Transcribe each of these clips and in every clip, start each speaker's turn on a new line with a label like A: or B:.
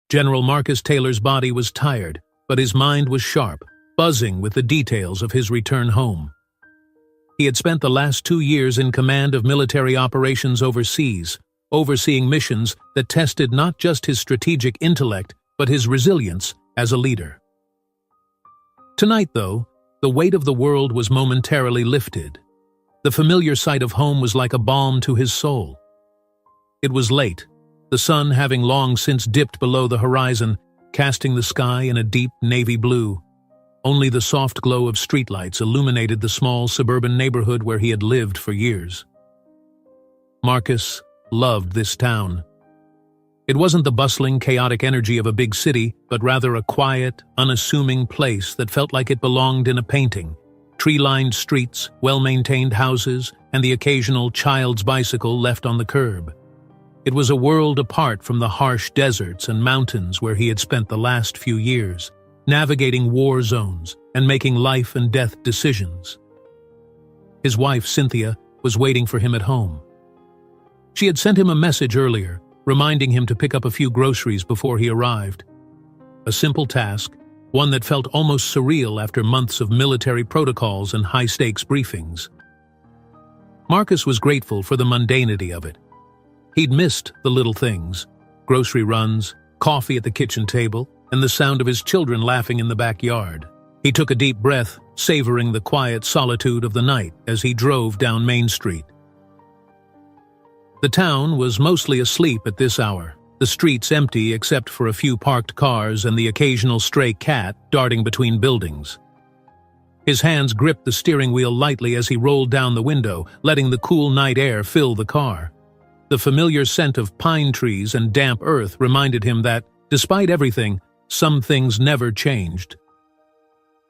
A: General Marcus Taylor's body was tired, but his mind was sharp, buzzing with the details of his return home. He had spent the last 2 years in command of military operations overseas, overseeing missions that tested not just his strategic intellect, but his resilience as a leader. Tonight, though, the weight of the world was momentarily lifted. The familiar sight of home was like a balm to his soul. It was late, the sun having long since dipped below the horizon, casting the sky in a deep navy blue. Only the soft glow of streetlights illuminated the small suburban neighborhood where he had lived for years. Marcus loved this town. It wasn't the bustling, chaotic energy of a big city, but rather a quiet, unassuming place that felt like it belonged in a painting. Tree-lined streets, well-maintained houses, and the occasional child's bicycle left on the curb. It was a world apart from the harsh deserts and mountains where he had spent the last few years, navigating war zones and making life and death decisions. His wife, Cynthia, was waiting for him at home. She had sent him a message earlier, reminding him to pick up a few groceries before he arrived. A simple task, one that felt almost surreal after months of military protocols and high-stakes briefings. Marcus was grateful for the mundanity of it. He'd missed the little things, grocery runs, coffee at the kitchen table, and the sound of his children laughing in the backyard. He took a deep breath, savoring the quiet solitude of the night as he drove down Main Street. The town was mostly asleep at this hour, the streets empty except for a few parked cars and the occasional stray cat darting between buildings. His hands gripped the steering wheel lightly as he rolled down the window, letting the cool night air fill the car. The familiar scent of pine trees and damp earth reminded him that, despite everything, some things never changed.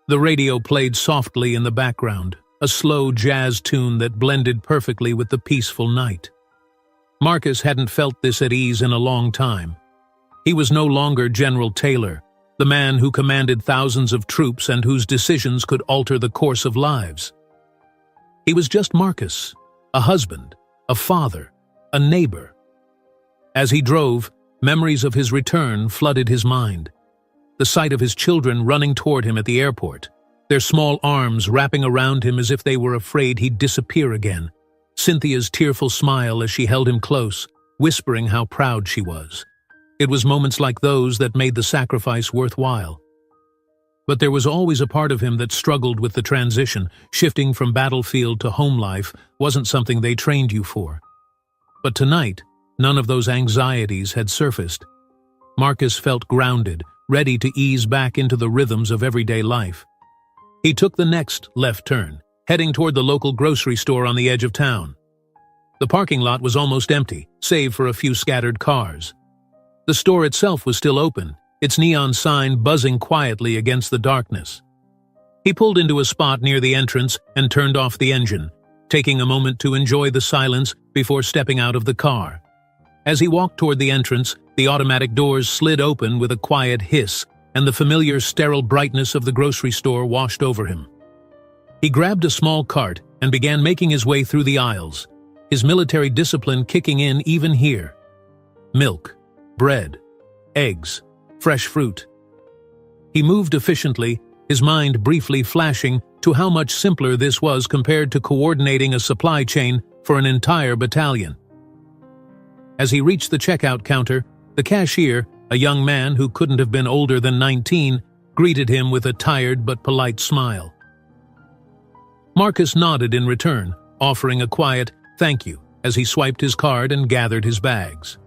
A: The radio played softly in the background, a slow jazz tune that blended perfectly with the peaceful night. Marcus hadn't felt this at ease in a long time. He was no longer General Taylor, the man who commanded thousands of troops and whose decisions could alter the course of lives. He was just Marcus, a husband, a father, a neighbor. As he drove, memories of his return flooded his mind. The sight of his children running toward him at the airport, their small arms wrapping around him as if they were afraid he'd disappear again. Cynthia's tearful smile as she held him close, whispering how proud she was. It was moments like those that made the sacrifice worthwhile. But there was always a part of him that struggled with the transition. Shifting from battlefield to home life wasn't something they trained you for. But tonight, none of those anxieties had surfaced. Marcus felt grounded, ready to ease back into the rhythms of everyday life. He took the next left turn, heading toward the local grocery store on the edge of town. The parking lot was almost empty, save for a few scattered cars. The store itself was still open, its neon sign buzzing quietly against the darkness. He pulled into a spot near the entrance and turned off the engine, taking a moment to enjoy the silence before stepping out of the car. As he walked toward the entrance, the automatic doors slid open with a quiet hiss, and the familiar sterile brightness of the grocery store washed over him. He grabbed a small cart and began making his way through the aisles, his military discipline kicking in even here. Milk, bread, eggs, fresh fruit. He moved efficiently, his mind briefly flashing to how much simpler this was compared to coordinating a supply chain for an entire battalion. As he reached the checkout counter, the cashier, a young man who couldn't have been older than 19, greeted him with a tired but polite smile. Marcus nodded in return, offering a quiet thank you as he swiped his card and gathered his bags.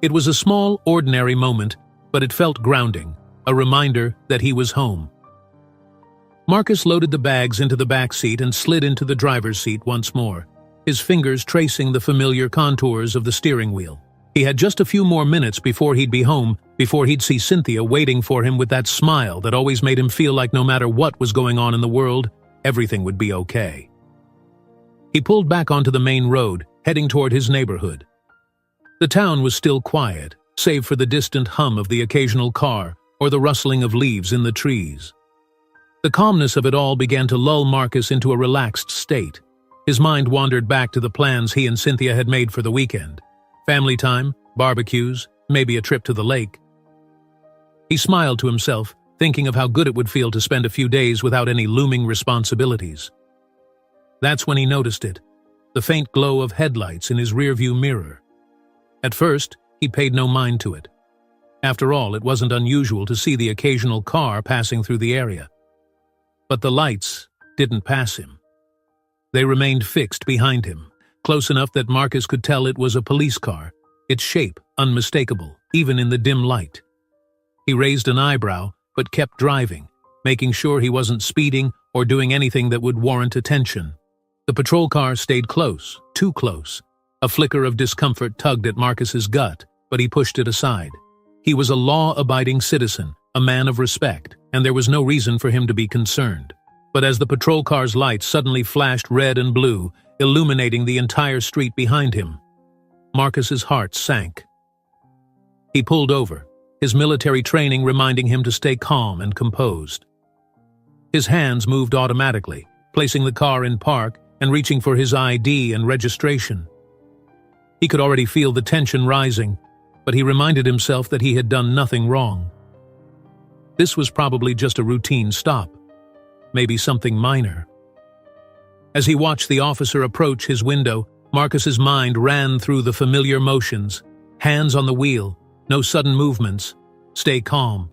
A: It was a small, ordinary moment, but it felt grounding, a reminder that he was home. Marcus loaded the bags into the back seat and slid into the driver's seat once more, his fingers tracing the familiar contours of the steering wheel. He had just a few more minutes before he'd be home, before he'd see Cynthia waiting for him with that smile that always made him feel like no matter what was going on in the world, everything would be okay. He pulled back onto the main road, heading toward his neighborhood. The town was still quiet, save for the distant hum of the occasional car or the rustling of leaves in the trees. The calmness of it all began to lull Marcus into a relaxed state. His mind wandered back to the plans he and Cynthia had made for the weekend. Family time, barbecues, maybe a trip to the lake. He smiled to himself, thinking of how good it would feel to spend a few days without any looming responsibilities. That's when he noticed it, the faint glow of headlights in his rearview mirror. At first, he paid no mind to it. After all, it wasn't unusual to see the occasional car passing through the area. But the lights didn't pass him. They remained fixed behind him, close enough that Marcus could tell it was a police car, its shape unmistakable, even in the dim light. He raised an eyebrow, but kept driving, making sure he wasn't speeding or doing anything that would warrant attention. The patrol car stayed close, too close. A flicker of discomfort tugged at Marcus's gut, but he pushed it aside. He was a law-abiding citizen, a man of respect, and there was no reason for him to be concerned. But as the patrol car's lights suddenly flashed red and blue, illuminating the entire street behind him, Marcus's heart sank. He pulled over, his military training reminding him to stay calm and composed. His hands moved automatically, placing the car in park and reaching for his ID and registration. He could already feel the tension rising, but he reminded himself that he had done nothing wrong. This was probably just a routine stop, maybe something minor. As he watched the officer approach his window, Marcus's mind ran through the familiar motions, hands on the wheel, no sudden movements, stay calm.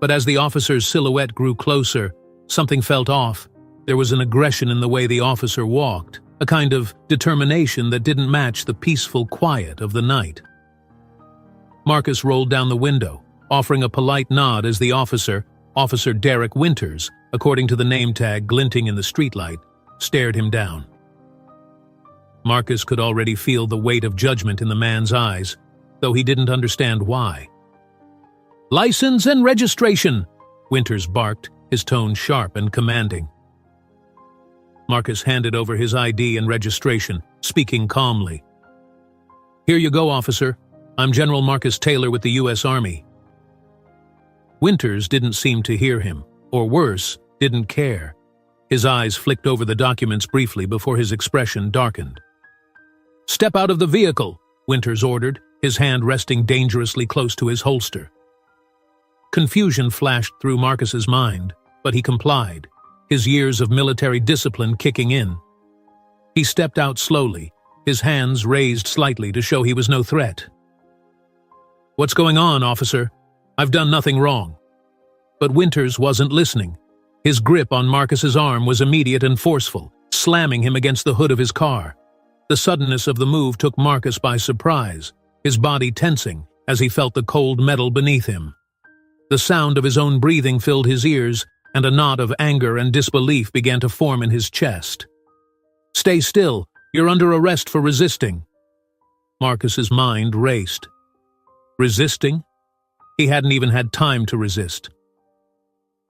A: But as the officer's silhouette grew closer, something felt off. There was an aggression in the way the officer walked, a kind of determination that didn't match the peaceful quiet of the night. Marcus rolled down the window, offering a polite nod as the officer, Officer Derek Winters, according to the name tag glinting in the streetlight, stared him down. Marcus could already feel the weight of judgment in the man's eyes, though he didn't understand why. "License and registration," Winters barked, his tone sharp and commanding. Marcus handed over his ID and registration, speaking calmly. "Here you go, officer. I'm General Marcus Taylor with the U.S. Army." Winters didn't seem to hear him, or worse, didn't care. His eyes flicked over the documents briefly before his expression darkened. "Step out of the vehicle," Winters ordered, his hand resting dangerously close to his holster. Confusion flashed through Marcus's mind, but he complied, his years of military discipline kicking in. He stepped out slowly, his hands raised slightly to show he was no threat. "What's going on, officer? I've done nothing wrong." But Winters wasn't listening. His grip on Marcus's arm was immediate and forceful, slamming him against the hood of his car. The suddenness of the move took Marcus by surprise, his body tensing as he felt the cold metal beneath him. The sound of his own breathing filled his ears, and a knot of anger and disbelief began to form in his chest. "Stay still. You're under arrest for resisting." Marcus's mind raced. Resisting? He hadn't even had time to resist.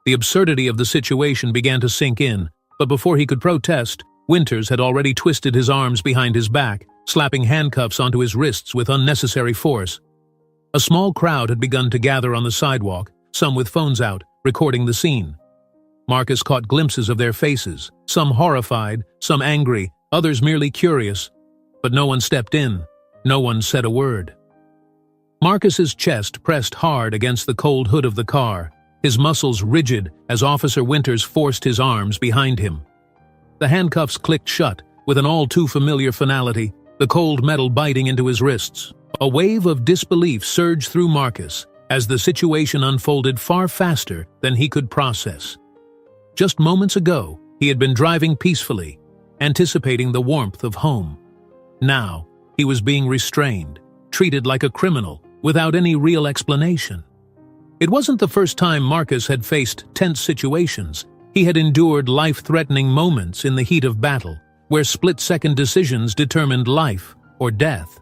A: The absurdity of the situation began to sink in, but before he could protest, Winters had already twisted his arms behind his back, slapping handcuffs onto his wrists with unnecessary force. A small crowd had begun to gather on the sidewalk, some with phones out, recording the scene. Marcus caught glimpses of their faces, some horrified, some angry, others merely curious. But no one stepped in, no one said a word. Marcus's chest pressed hard against the cold hood of the car, his muscles rigid as Officer Winters forced his arms behind him. The handcuffs clicked shut, with an all-too-familiar finality, the cold metal biting into his wrists. A wave of disbelief surged through Marcus as the situation unfolded far faster than he could process. Just moments ago, he had been driving peacefully, anticipating the warmth of home. Now, he was being restrained, treated like a criminal, without any real explanation. It wasn't the first time Marcus had faced tense situations. He had endured life-threatening moments in the heat of battle, where split-second decisions determined life or death.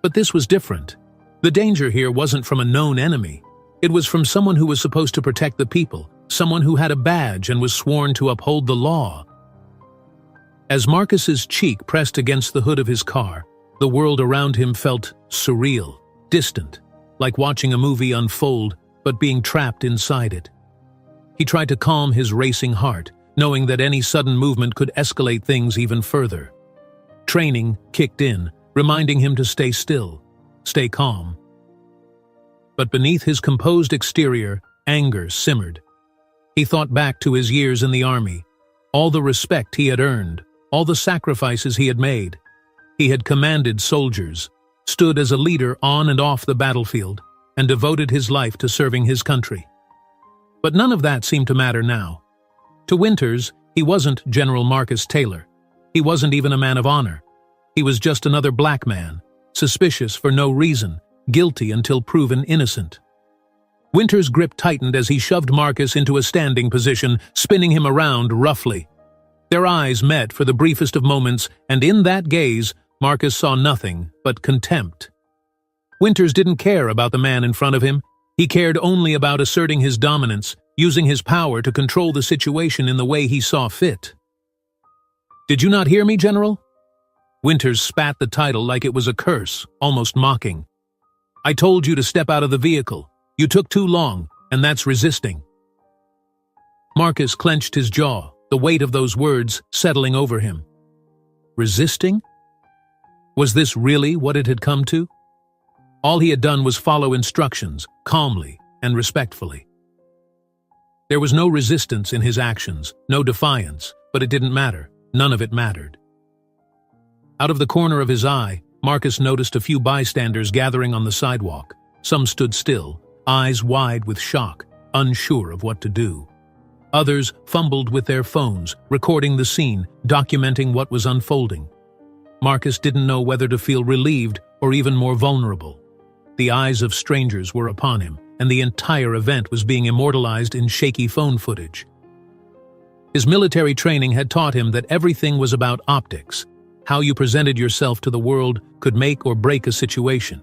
A: But this was different. The danger here wasn't from a known enemy. It was from someone who was supposed to protect the people, someone who had a badge and was sworn to uphold the law. As Marcus's cheek pressed against the hood of his car, the world around him felt surreal, distant, like watching a movie unfold, but being trapped inside it. He tried to calm his racing heart, knowing that any sudden movement could escalate things even further. Training kicked in, reminding him to stay still, stay calm. but beneath his composed exterior, anger simmered. He thought back to his years in the army, all the respect he had earned, all the sacrifices he had made. He had commanded soldiers, stood as a leader on and off the battlefield, and devoted his life to serving his country. But none of that seemed to matter now. To Winters, he wasn't General Marcus Taylor. He wasn't even a man of honor. He was just another black man, suspicious for no reason, guilty until proven innocent. Winters' grip tightened as he shoved Marcus into a standing position, spinning him around roughly. Their eyes met for the briefest of moments, and in that gaze, Marcus saw nothing but contempt. Winters didn't care about the man in front of him. He cared only about asserting his dominance, using his power to control the situation in the way he saw fit. "Did you not hear me, General?" Winters spat the title like it was a curse, almost mocking. "I told you to step out of the vehicle. You took too long, and that's resisting." Marcus clenched his jaw, the weight of those words settling over him. Resisting? Was this really what it had come to? All he had done was follow instructions, calmly and respectfully. There was no resistance in his actions, no defiance, but it didn't matter. None of it mattered. Out of the corner of his eye, Marcus noticed a few bystanders gathering on the sidewalk. Some stood still, eyes wide with shock, unsure of what to do. Others fumbled with their phones, recording the scene, documenting what was unfolding. Marcus didn't know whether to feel relieved or even more vulnerable. The eyes of strangers were upon him, and the entire event was being immortalized in shaky phone footage. His military training had taught him that everything was about optics. How you presented yourself to the world could make or break a situation.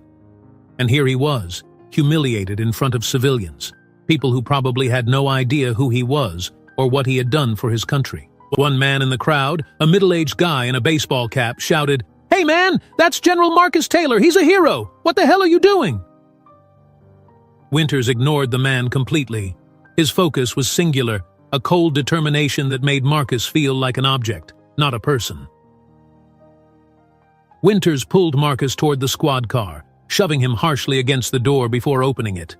A: And here he was, humiliated in front of civilians, people who probably had no idea who he was or what he had done for his country. One man in the crowd, a middle-aged guy in a baseball cap, shouted, "Hey man, that's General Marcus Taylor, he's a hero! What the hell are you doing?" Winters ignored the man completely. His focus was singular, a cold determination that made Marcus feel like an object, not a person. Winters pulled Marcus toward the squad car, shoving him harshly against the door before opening it.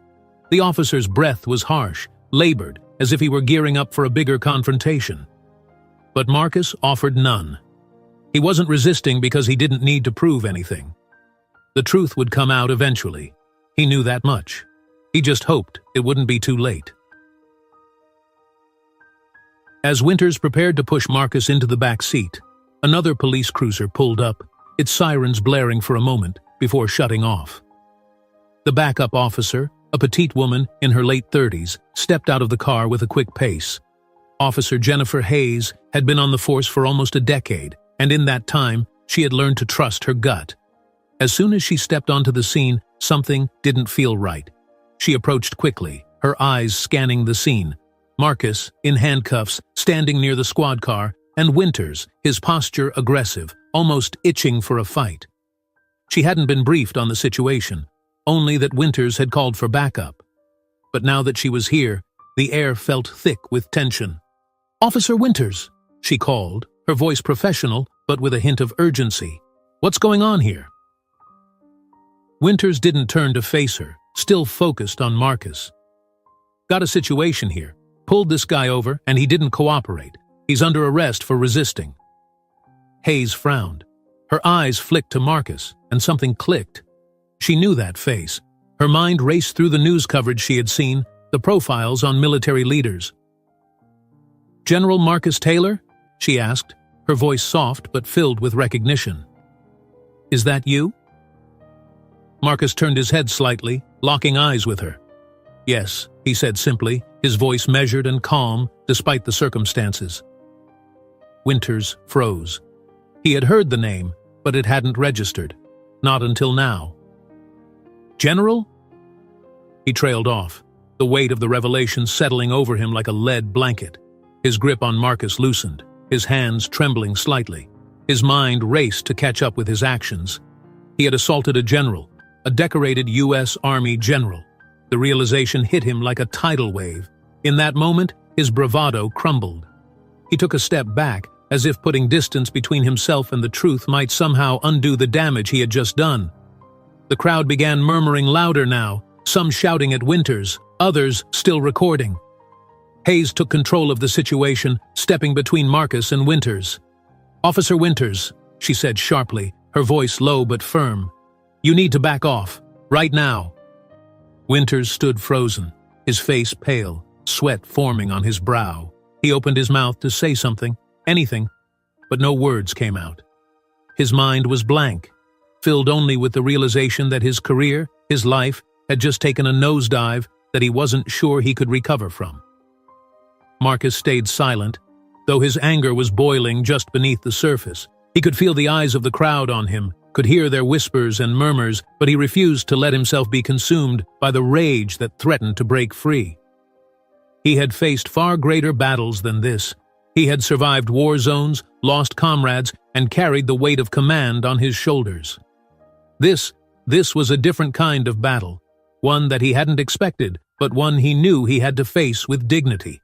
A: The officer's breath was harsh, labored, as if he were gearing up for a bigger confrontation. But Marcus offered none. He wasn't resisting because he didn't need to prove anything. The truth would come out eventually. He knew that much. He just hoped it wouldn't be too late. As Winters prepared to push Marcus into the back seat, another police cruiser pulled up, its sirens blaring for a moment before shutting off. The backup officer, a petite woman in her late 30s, stepped out of the car with a quick pace. Officer Jennifer Hayes had been on the force for almost a decade, and in that time, she had learned to trust her gut. As soon as she stepped onto the scene, something didn't feel right. She approached quickly, her eyes scanning the scene. Marcus, in handcuffs, standing near the squad car, and Winters, his posture aggressive, almost itching for a fight. She hadn't been briefed on the situation, only that Winters had called for backup. But now that she was here, the air felt thick with tension. "Officer Winters," she called, her voice professional but with a hint of urgency. "What's going on here?" Winters didn't turn to face her, still focused on Marcus. "Got a situation here. Pulled this guy over, and he didn't cooperate. He's under arrest for resisting." Hayes frowned. Her eyes flicked to Marcus, and something clicked. She knew that face. Her mind raced through the news coverage she had seen, the profiles on military leaders. "General Marcus Taylor?" she asked, her voice soft but filled with recognition. "Is that you?" Marcus turned his head slightly, locking eyes with her. "Yes," he said simply, his voice measured and calm despite the circumstances. Winters froze. He had heard the name, but it hadn't registered. Not until now. "General?" He trailed off, the weight of the revelation settling over him like a lead blanket. His grip on Marcus loosened, his hands trembling slightly. His mind raced to catch up with his actions. He had assaulted a general, a decorated U.S. Army general. The realization hit him like a tidal wave. In that moment, his bravado crumbled. He took a step back, as if putting distance between himself and the truth might somehow undo the damage he had just done. The crowd began murmuring louder now, some shouting at Winters, others still recording. Hayes took control of the situation, stepping between Marcus and Winters. "Officer Winters," she said sharply, her voice low but firm. "You need to back off, right now." Winters stood frozen, his face pale, sweat forming on his brow. He opened his mouth to say something, anything, but no words came out. His mind was blank, filled only with the realization that his career, his life, had just taken a nosedive that he wasn't sure he could recover from. Marcus stayed silent, though his anger was boiling just beneath the surface. He could feel the eyes of the crowd on him, could hear their whispers and murmurs, but he refused to let himself be consumed by the rage that threatened to break free. He had faced far greater battles than this. He had survived war zones, lost comrades, and carried the weight of command on his shoulders. This was a different kind of battle, one that he hadn't expected, but one he knew he had to face with dignity.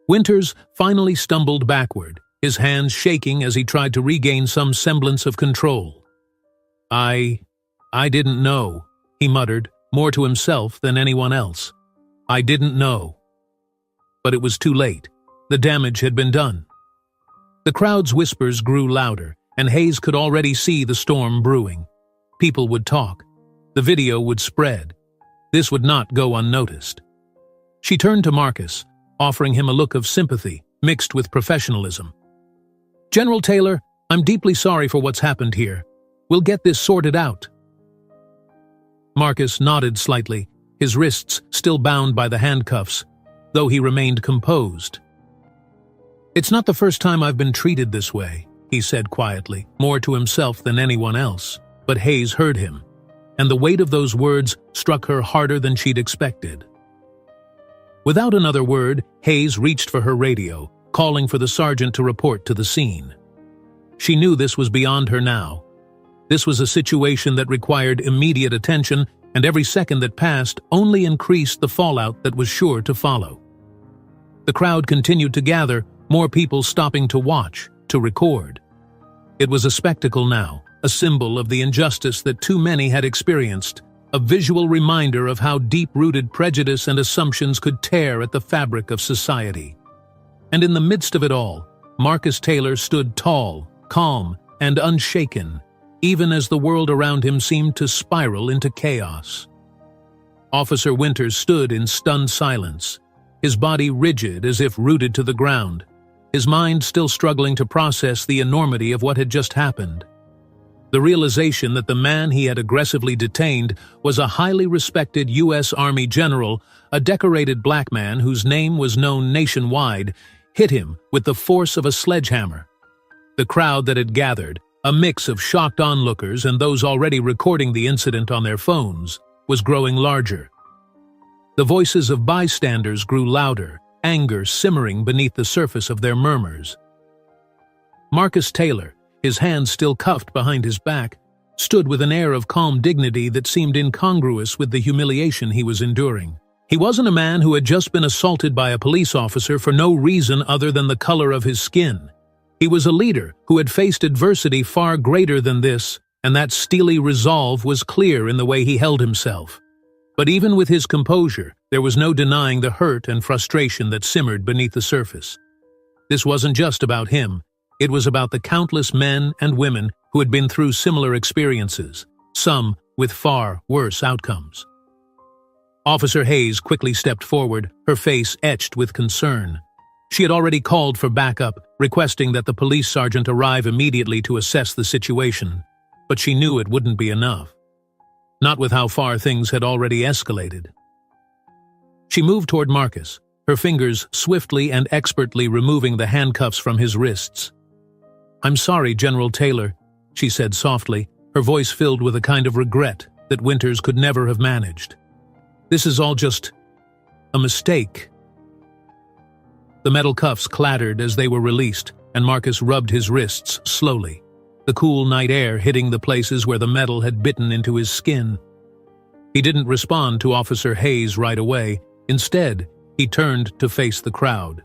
A: Winters finally stumbled backward, his hands shaking as he tried to regain some semblance of control. I didn't know," he muttered, more to himself than anyone else. "I didn't know." But it was too late. The damage had been done. The crowd's whispers grew louder, and Hayes could already see the storm brewing. People would talk. The video would spread. This would not go unnoticed. She turned to Marcus, offering him a look of sympathy, mixed with professionalism. "General Taylor, I'm deeply sorry for what's happened here. We'll get this sorted out." Marcus nodded slightly, his wrists still bound by the handcuffs, though he remained composed. "It's not the first time I've been treated this way," he said quietly, more to himself than anyone else, but Hayes heard him, and the weight of those words struck her harder than she'd expected. Without another word, Hayes reached for her radio, calling for the sergeant to report to the scene. She knew this was beyond her now. This was a situation that required immediate attention, and every second that passed only increased the fallout that was sure to follow. The crowd continued to gather, more people stopping to watch, to record. It was a spectacle now, a symbol of the injustice that too many had experienced, a visual reminder of how deep-rooted prejudice and assumptions could tear at the fabric of society. And in the midst of it all, Marcus Taylor stood tall, calm, and unshaken, even as the world around him seemed to spiral into chaos. Officer Winters stood in stunned silence, his body rigid as if rooted to the ground, his mind still struggling to process the enormity of what had just happened. The realization that the man he had aggressively detained was a highly respected U.S. Army general, a decorated black man whose name was known nationwide, hit him with the force of a sledgehammer. The crowd that had gathered, a mix of shocked onlookers and those already recording the incident on their phones, was growing larger. The voices of bystanders grew louder, anger simmering beneath the surface of their murmurs. Marcus Taylor, his hands still cuffed behind his back, stood with an air of calm dignity that seemed incongruous with the humiliation he was enduring. He wasn't a man who had just been assaulted by a police officer for no reason other than the color of his skin. He was a leader who had faced adversity far greater than this, and that steely resolve was clear in the way he held himself. But even with his composure, there was no denying the hurt and frustration that simmered beneath the surface. This wasn't just about him. It was about the countless men and women who had been through similar experiences, some with far worse outcomes. Officer Hayes quickly stepped forward, her face etched with concern. She had already called for backup, requesting that the police sergeant arrive immediately to assess the situation, but she knew it wouldn't be enough. Not with how far things had already escalated. She moved toward Marcus, her fingers swiftly and expertly removing the handcuffs from his wrists. "I'm sorry, General Taylor," she said softly, her voice filled with a kind of regret that Winters could never have managed. "This is all just a mistake." The metal cuffs clattered as they were released, and Marcus rubbed his wrists slowly, the cool night air hitting the places where the metal had bitten into his skin. He didn't respond to Officer Hayes right away. Instead, he turned to face the crowd.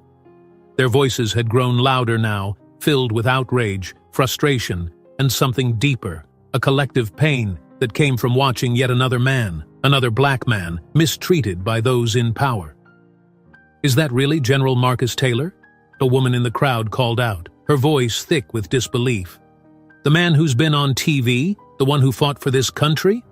A: Their voices had grown louder now, filled with outrage, frustration, and something deeper, a collective pain that came from watching yet another man, another black man mistreated by those in power. "Is that really General Marcus Taylor?" a woman in the crowd called out, her voice thick with disbelief. "The man who's been on TV? The one who fought for this country?"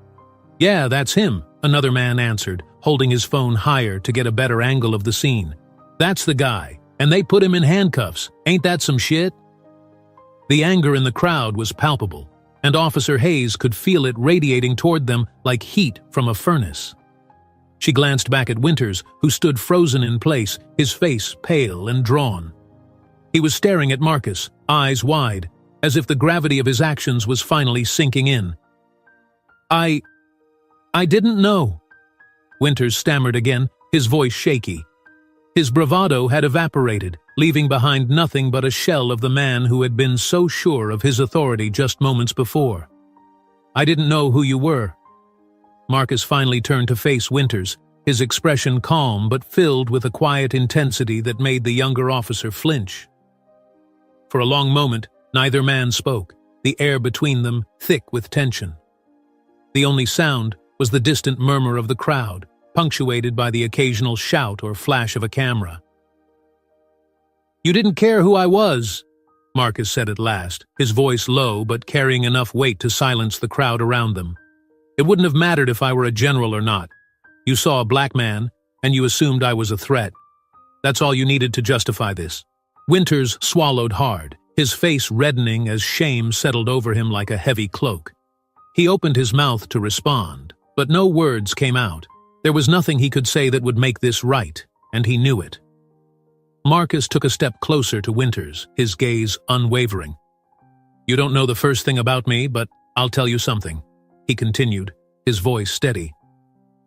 A: "Yeah, that's him," another man answered, holding his phone higher to get a better angle of the scene. "That's the guy, and they put him in handcuffs. Ain't that some shit?" The anger in the crowd was palpable, and Officer Hayes could feel it radiating toward them like heat from a furnace. She glanced back at Winters, who stood frozen in place, his face pale and drawn. He was staring at Marcus, eyes wide, as if the gravity of his actions was finally sinking in. I didn't know," Winters stammered again, his voice shaky. His bravado had evaporated, leaving behind nothing but a shell of the man who had been so sure of his authority just moments before. "I didn't know who you were." Marcus finally turned to face Winters, his expression calm but filled with a quiet intensity that made the younger officer flinch. For a long moment, neither man spoke, the air between them thick with tension. The only sound was the distant murmur of the crowd, punctuated by the occasional shout or flash of a camera. "You didn't care who I was," Marcus said at last, his voice low but carrying enough weight to silence the crowd around them. "It wouldn't have mattered if I were a general or not. You saw a black man, and you assumed I was a threat. That's all you needed to justify this." Winters swallowed hard, his face reddening as shame settled over him like a heavy cloak. He opened his mouth to respond, but no words came out. There was nothing he could say that would make this right, and he knew it. Marcus took a step closer to Winters, his gaze unwavering. "You don't know the first thing about me, but I'll tell you something," he continued, his voice steady.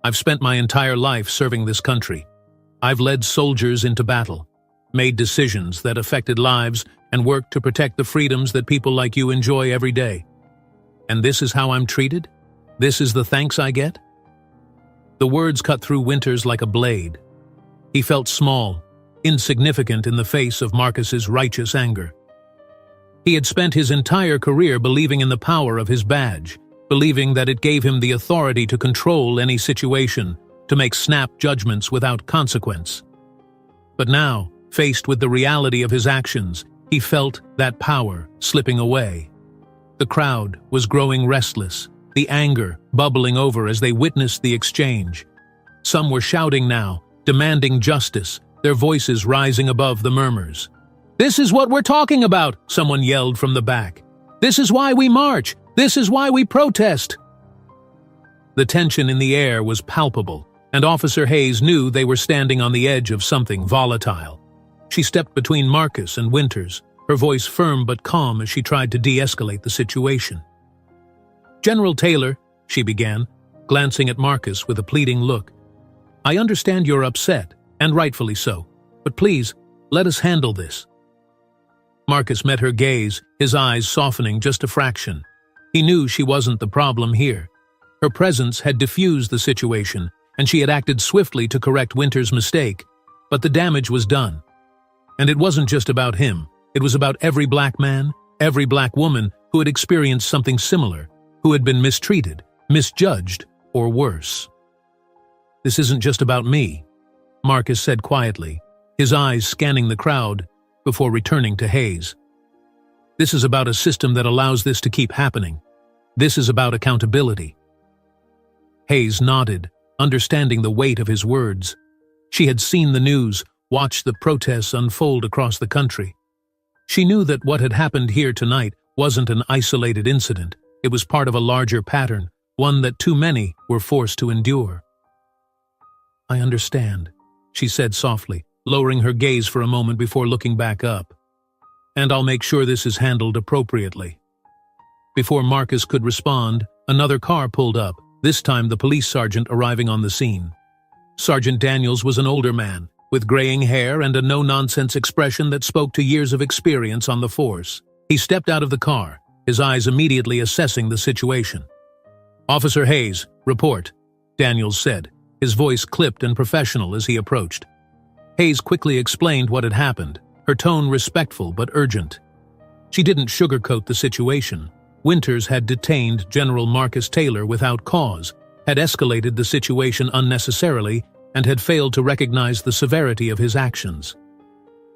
A: "I've spent my entire life serving this country. I've led soldiers into battle, made decisions that affected lives, and worked to protect the freedoms that people like you enjoy every day. And this is how I'm treated? This is the thanks I get?" The words cut through Winters like a blade. He felt small, insignificant in the face of Marcus's righteous anger. He had spent his entire career believing in the power of his badge, believing that it gave him the authority to control any situation, to make snap judgments without consequence. But now, faced with the reality of his actions, he felt that power slipping away. The crowd was growing restless, the anger bubbling over as they witnessed the exchange. Some were shouting now, demanding justice, their voices rising above the murmurs. "This is what we're talking about," someone yelled from the back. "This is why we march. This is why we protest." The tension in the air was palpable, and Officer Hayes knew they were standing on the edge of something volatile. She stepped between Marcus and Winters, her voice firm but calm as she tried to de-escalate the situation. "General Taylor," she began, glancing at Marcus with a pleading look, "I understand you're upset, and rightfully so, but please, let us handle this." Marcus met her gaze, his eyes softening just a fraction. He knew she wasn't the problem here. Her presence had diffused the situation, and she had acted swiftly to correct Winters' mistake, but the damage was done. And it wasn't just about him. It was about every black man, every black woman who had experienced something similar, who had been mistreated, misjudged, or worse. "This isn't just about me," Marcus said quietly, his eyes scanning the crowd before returning to Hayes. "This is about a system that allows this to keep happening. This is about accountability." Hayes nodded, understanding the weight of his words. She had seen the news, watched the protests unfold across the country. She knew that what had happened here tonight wasn't an isolated incident. It was part of a larger pattern, one that too many were forced to endure. "I understand," she said softly, lowering her gaze for a moment before looking back up. "And I'll make sure this is handled appropriately." Before Marcus could respond, another car pulled up, this time the police sergeant arriving on the scene. Sergeant Daniels was an older man, with graying hair and a no-nonsense expression that spoke to years of experience on the force. He stepped out of the car, his eyes immediately assessing the situation. "Officer Hayes, report," Daniels said, his voice clipped and professional as he approached. Hayes quickly explained what had happened, her tone respectful but urgent. She didn't sugarcoat the situation. Winters had detained General Marcus Taylor without cause, had escalated the situation unnecessarily and had failed to recognize the severity of his actions.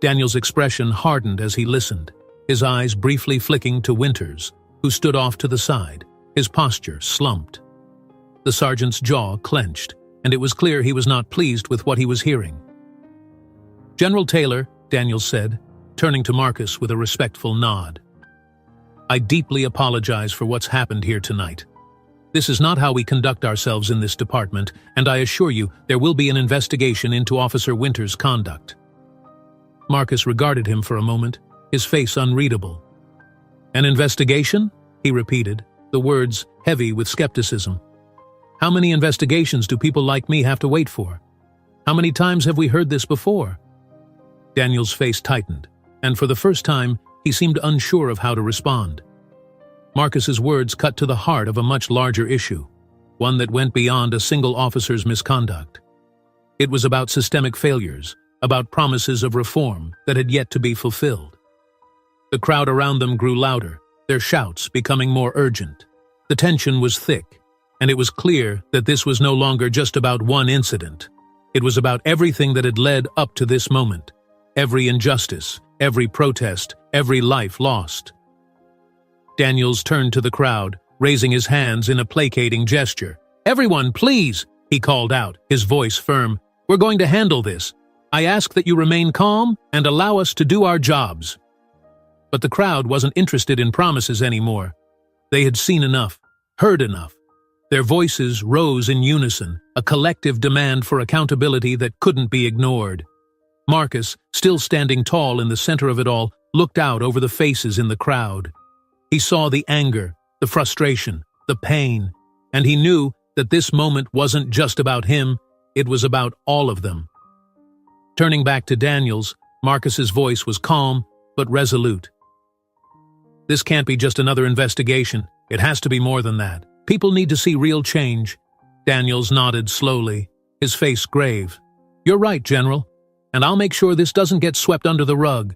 A: Daniel's expression hardened as he listened, his eyes briefly flicking to Winters, who stood off to the side, his posture slumped. The sergeant's jaw clenched, and it was clear he was not pleased with what he was hearing. "General Taylor," Daniel said, turning to Marcus with a respectful nod, "I deeply apologize for what's happened here tonight. This is not how we conduct ourselves in this department, and I assure you there will be an investigation into Officer Winters' conduct." Marcus regarded him for a moment, his face unreadable. "An investigation?" he repeated, the words heavy with skepticism. "How many investigations do people like me have to wait for? How many times have we heard this before?" Daniel's face tightened, and for the first time, he seemed unsure of how to respond. Marcus's words cut to the heart of a much larger issue, one that went beyond a single officer's misconduct. It was about systemic failures, about promises of reform that had yet to be fulfilled. The crowd around them grew louder, their shouts becoming more urgent. The tension was thick, and it was clear that this was no longer just about one incident. It was about everything that had led up to this moment. Every injustice, every protest, every life lost. Daniels turned to the crowd, raising his hands in a placating gesture. "Everyone, please," he called out, his voice firm. "We're going to handle this. I ask that you remain calm and allow us to do our jobs." But the crowd wasn't interested in promises anymore. They had seen enough, heard enough. Their voices rose in unison, a collective demand for accountability that couldn't be ignored. Marcus, still standing tall in the center of it all, looked out over the faces in the crowd. He saw the anger, the frustration, the pain, and he knew that this moment wasn't just about him, it was about all of them. Turning back to Daniels, Marcus's voice was calm but resolute. "This can't be just another investigation. It has to be more than that. People need to see real change." Daniels nodded slowly, his face grave. "You're right, General, and I'll make sure this doesn't get swept under the rug."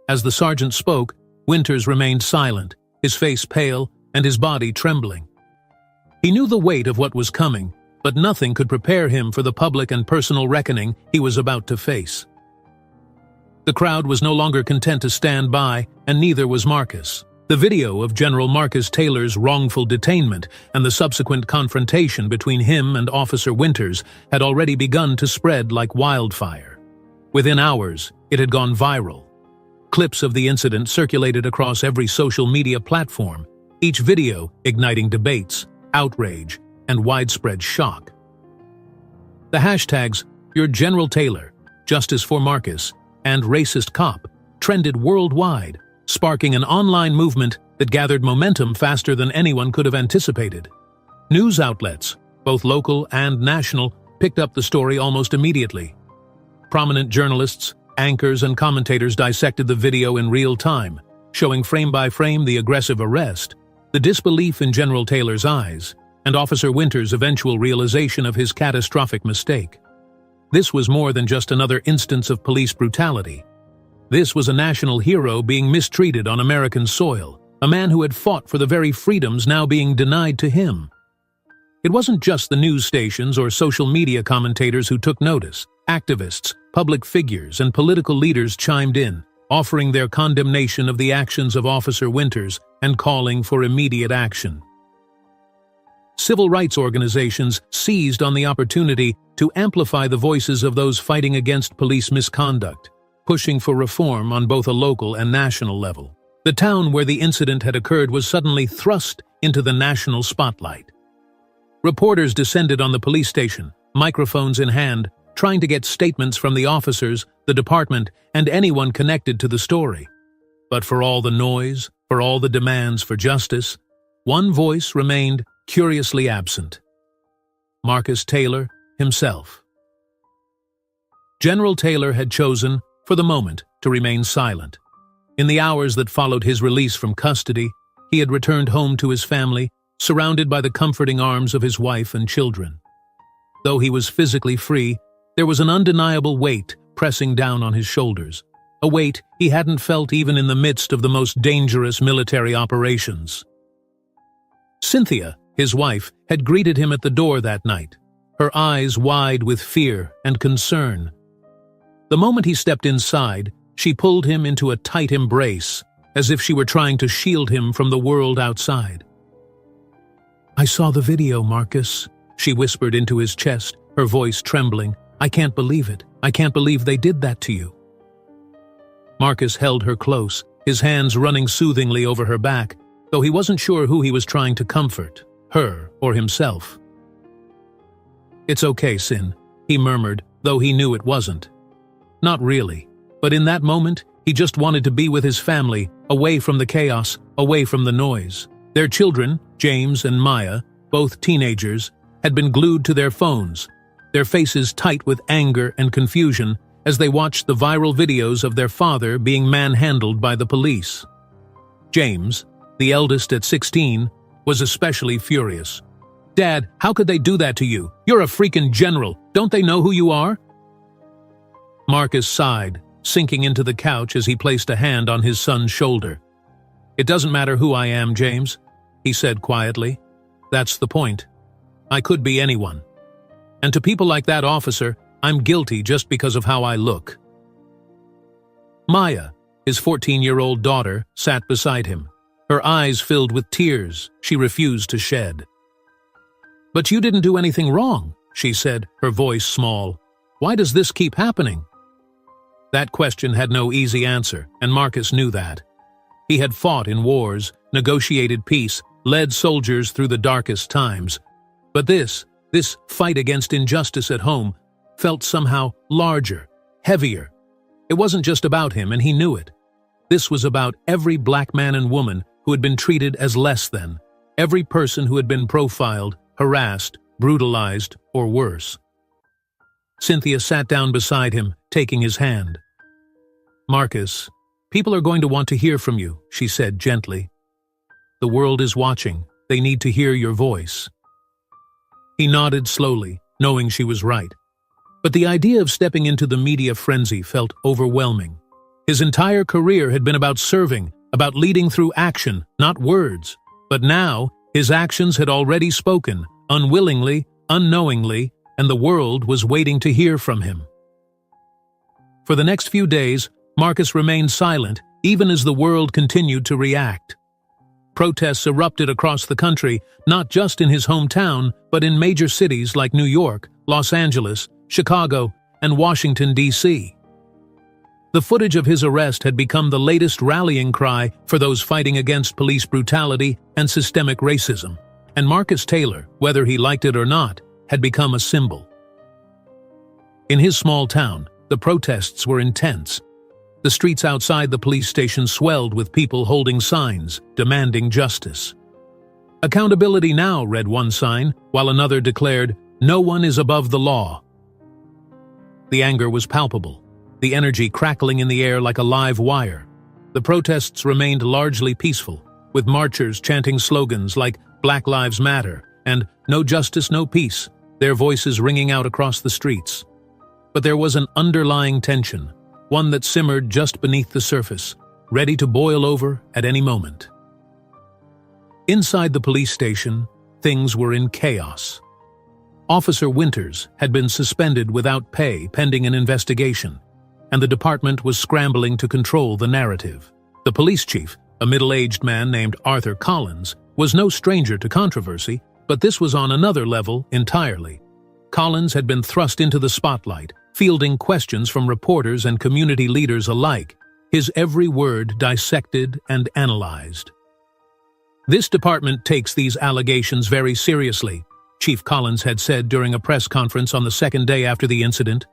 A: As the sergeant spoke, Winters remained silent, his face pale and his body trembling. He knew the weight of what was coming, but nothing could prepare him for the public and personal reckoning he was about to face. The crowd was no longer content to stand by, and neither was Marcus. The video of General Marcus Taylor's wrongful detainment and the subsequent confrontation between him and Officer Winters had already begun to spread like wildfire. Within hours, it had gone viral. Clips of the incident circulated across every social media platform, each video igniting debates, outrage, and widespread shock. The hashtags "Your General Taylor," "Justice for Marcus," and "Racist Cop" trended worldwide, sparking an online movement that gathered momentum faster than anyone could have anticipated. News outlets, both local and national, picked up the story almost immediately. Prominent journalists, anchors, and commentators dissected the video in real time, showing frame by frame the aggressive arrest, the disbelief in General Taylor's eyes, and Officer Winters' eventual realization of his catastrophic mistake. This was more than just another instance of police brutality. This was a national hero being mistreated on American soil, a man who had fought for the very freedoms now being denied to him. It wasn't just the news stations or social media commentators who took notice. Activists, public figures, and political leaders chimed in, offering their condemnation of the actions of Officer Winters and calling for immediate action. Civil rights organizations seized on the opportunity to amplify the voices of those fighting against police misconduct, pushing for reform on both a local and national level. The town where the incident had occurred was suddenly thrust into the national spotlight. Reporters descended on the police station, microphones in hand, trying to get statements from the officers, the department, and anyone connected to the story. But for all the noise, for all the demands for justice, one voice remained curiously absent: Marcus Taylor himself. General Taylor had chosen, for the moment, to remain silent. In the hours that followed his release from custody, he had returned home to his family, surrounded by the comforting arms of his wife and children. Though he was physically free, there was an undeniable weight pressing down on his shoulders, a weight he hadn't felt even in the midst of the most dangerous military operations. Cynthia, his wife, had greeted him at the door that night, her eyes wide with fear and concern. The moment he stepped inside, she pulled him into a tight embrace, as if she were trying to shield him from the world outside. "I saw the video, Marcus," she whispered into his chest, her voice trembling. "I can't believe it. I can't believe they did that to you." Marcus held her close, his hands running soothingly over her back, though he wasn't sure who he was trying to comfort, her or himself. "It's okay, Sin," he murmured, though he knew it wasn't. Not really, but in that moment, he just wanted to be with his family, away from the chaos, away from the noise. Their children, James and Maya, both teenagers, had been glued to their phones, their faces tight with anger and confusion as they watched the viral videos of their father being manhandled by the police. James, the eldest at 16, was especially furious. "Dad, how could they do that to you? You're a freaking general. Don't they know who you are?" Marcus sighed, sinking into the couch as he placed a hand on his son's shoulder. "It doesn't matter who I am, James," he said quietly. "That's the point. I could be anyone. And to people like that officer, I'm guilty just because of how I look." Maya, his 14-year-old daughter, sat beside him, her eyes filled with tears she refused to shed. "But you didn't do anything wrong," she said, her voice small. "Why does this keep happening?" That question had no easy answer, and Marcus knew that. He had fought in wars, negotiated peace, led soldiers through the darkest times. But this fight against injustice at home, felt somehow larger, heavier. It wasn't just about him, and he knew it. This was about every black man and woman who had been treated as less than, every person who had been profiled, harassed, brutalized, or worse. Cynthia sat down beside him, taking his hand. "Marcus, people are going to want to hear from you," she said gently. "The world is watching. They need to hear your voice." He nodded slowly, knowing she was right. But the idea of stepping into the media frenzy felt overwhelming. His entire career had been about serving, about leading through action, not words. But now, his actions had already spoken, unwillingly, unknowingly, and the world was waiting to hear from him. For the next few days, Marcus remained silent, even as the world continued to react. Protests erupted across the country, not just in his hometown, but in major cities like New York, Los Angeles, Chicago, and Washington, D.C. The footage of his arrest had become the latest rallying cry for those fighting against police brutality and systemic racism, and Marcus Taylor, whether he liked it or not, had become a symbol. In his small town, the protests were intense. The streets outside the police station swelled with people holding signs, demanding justice. "Accountability now," read one sign, while another declared, "No one is above the law." The anger was palpable, the energy crackling in the air like a live wire. The protests remained largely peaceful, with marchers chanting slogans like "Black Lives Matter" and "No justice, no peace," their voices ringing out across the streets. But there was an underlying tension, one that simmered just beneath the surface, ready to boil over at any moment. Inside the police station, things were in chaos. Officer Winters had been suspended without pay pending an investigation, and the department was scrambling to control the narrative. The police chief, a middle-aged man named Arthur Collins, was no stranger to controversy, but this was on another level entirely. Collins had been thrust into the spotlight, fielding questions from reporters and community leaders alike, his every word dissected and analyzed. "This department takes these allegations very seriously," Chief Collins had said during a press conference on the second day after the incident.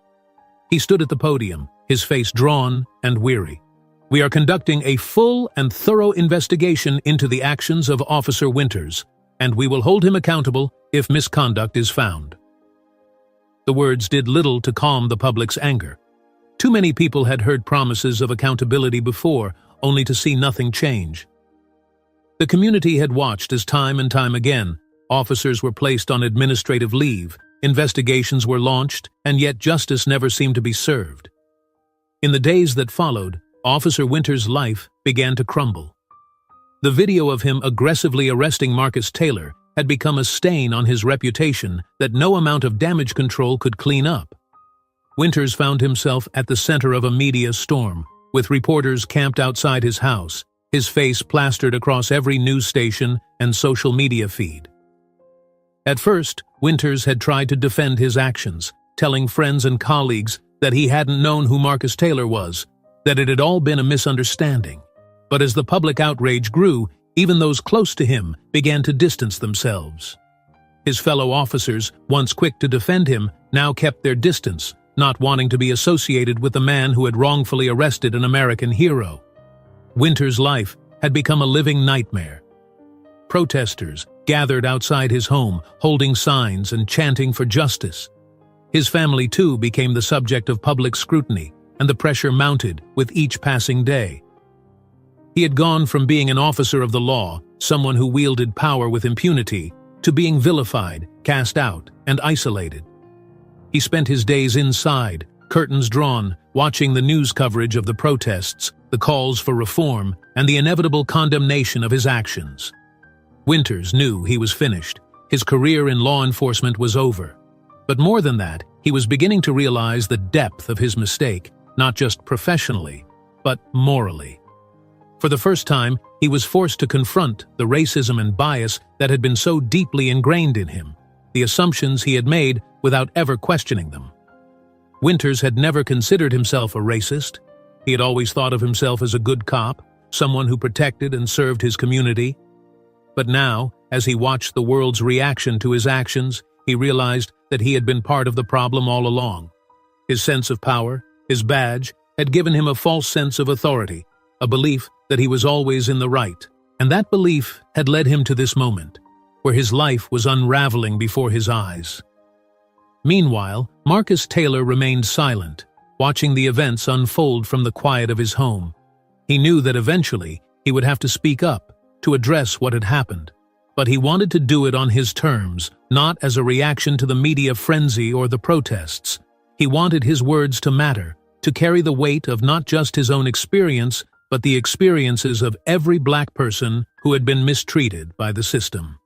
A: He stood at the podium, his face drawn and weary. "We are conducting a full and thorough investigation into the actions of Officer Winters, and we will hold him accountable if misconduct is found." The words did little to calm the public's anger. Too many people had heard promises of accountability before, only to see nothing change. The community had watched as time and time again, officers were placed on administrative leave, investigations were launched, and yet justice never seemed to be served. In the days that followed, Officer Winters' life began to crumble. The video of him aggressively arresting Marcus Taylor, had become a stain on his reputation that no amount of damage control could clean up. Winters found himself at the center of a media storm, with reporters camped outside his house, his face plastered across every news station and social media feed. At first, Winters had tried to defend his actions, telling friends and colleagues that he hadn't known who Marcus Taylor was, that it had all been a misunderstanding. But as the public outrage grew, even those close to him began to distance themselves. His fellow officers, once quick to defend him, now kept their distance, not wanting to be associated with the man who had wrongfully arrested an American hero. Winters' life had become a living nightmare. Protesters gathered outside his home, holding signs and chanting for justice. His family, too, became the subject of public scrutiny, and the pressure mounted with each passing day. He had gone from being an officer of the law, someone who wielded power with impunity, to being vilified, cast out, and isolated. He spent his days inside, curtains drawn, watching the news coverage of the protests, the calls for reform, and the inevitable condemnation of his actions. Winters knew he was finished. His career in law enforcement was over. But more than that, he was beginning to realize the depth of his mistake, not just professionally, but morally. For the first time, he was forced to confront the racism and bias that had been so deeply ingrained in him, the assumptions he had made without ever questioning them. Winters had never considered himself a racist. He had always thought of himself as a good cop, someone who protected and served his community. But now, as he watched the world's reaction to his actions, he realized that he had been part of the problem all along. His sense of power, his badge, had given him a false sense of authority, a belief that he was always in the right. And that belief had led him to this moment, where his life was unraveling before his eyes. Meanwhile, Marcus Taylor remained silent, watching the events unfold from the quiet of his home. He knew that eventually he would have to speak up, to address what had happened. But he wanted to do it on his terms, not as a reaction to the media frenzy or the protests. He wanted his words to matter, to carry the weight of not just his own experience, but the experiences of every black person who had been mistreated by the system.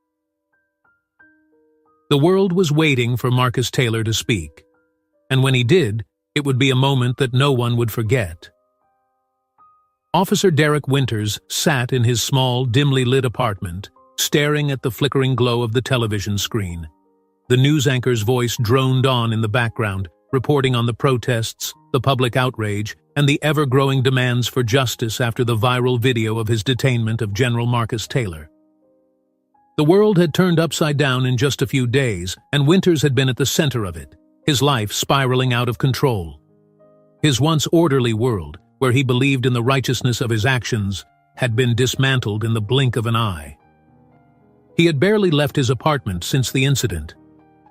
A: The world was waiting for Marcus Taylor to speak, and when he did, it would be a moment that no one would forget. Officer Derek Winters sat in his small, dimly lit apartment, staring at the flickering glow of the television screen. The news anchor's voice droned on in the background, reporting on the protests, the public outrage, and the ever-growing demands for justice after the viral video of his detainment of General Marcus Taylor. The world had turned upside down in just a few days, and Winters had been at the center of it, his life spiraling out of control. His once orderly world, where he believed in the righteousness of his actions, had been dismantled in the blink of an eye. He had barely left his apartment since the incident.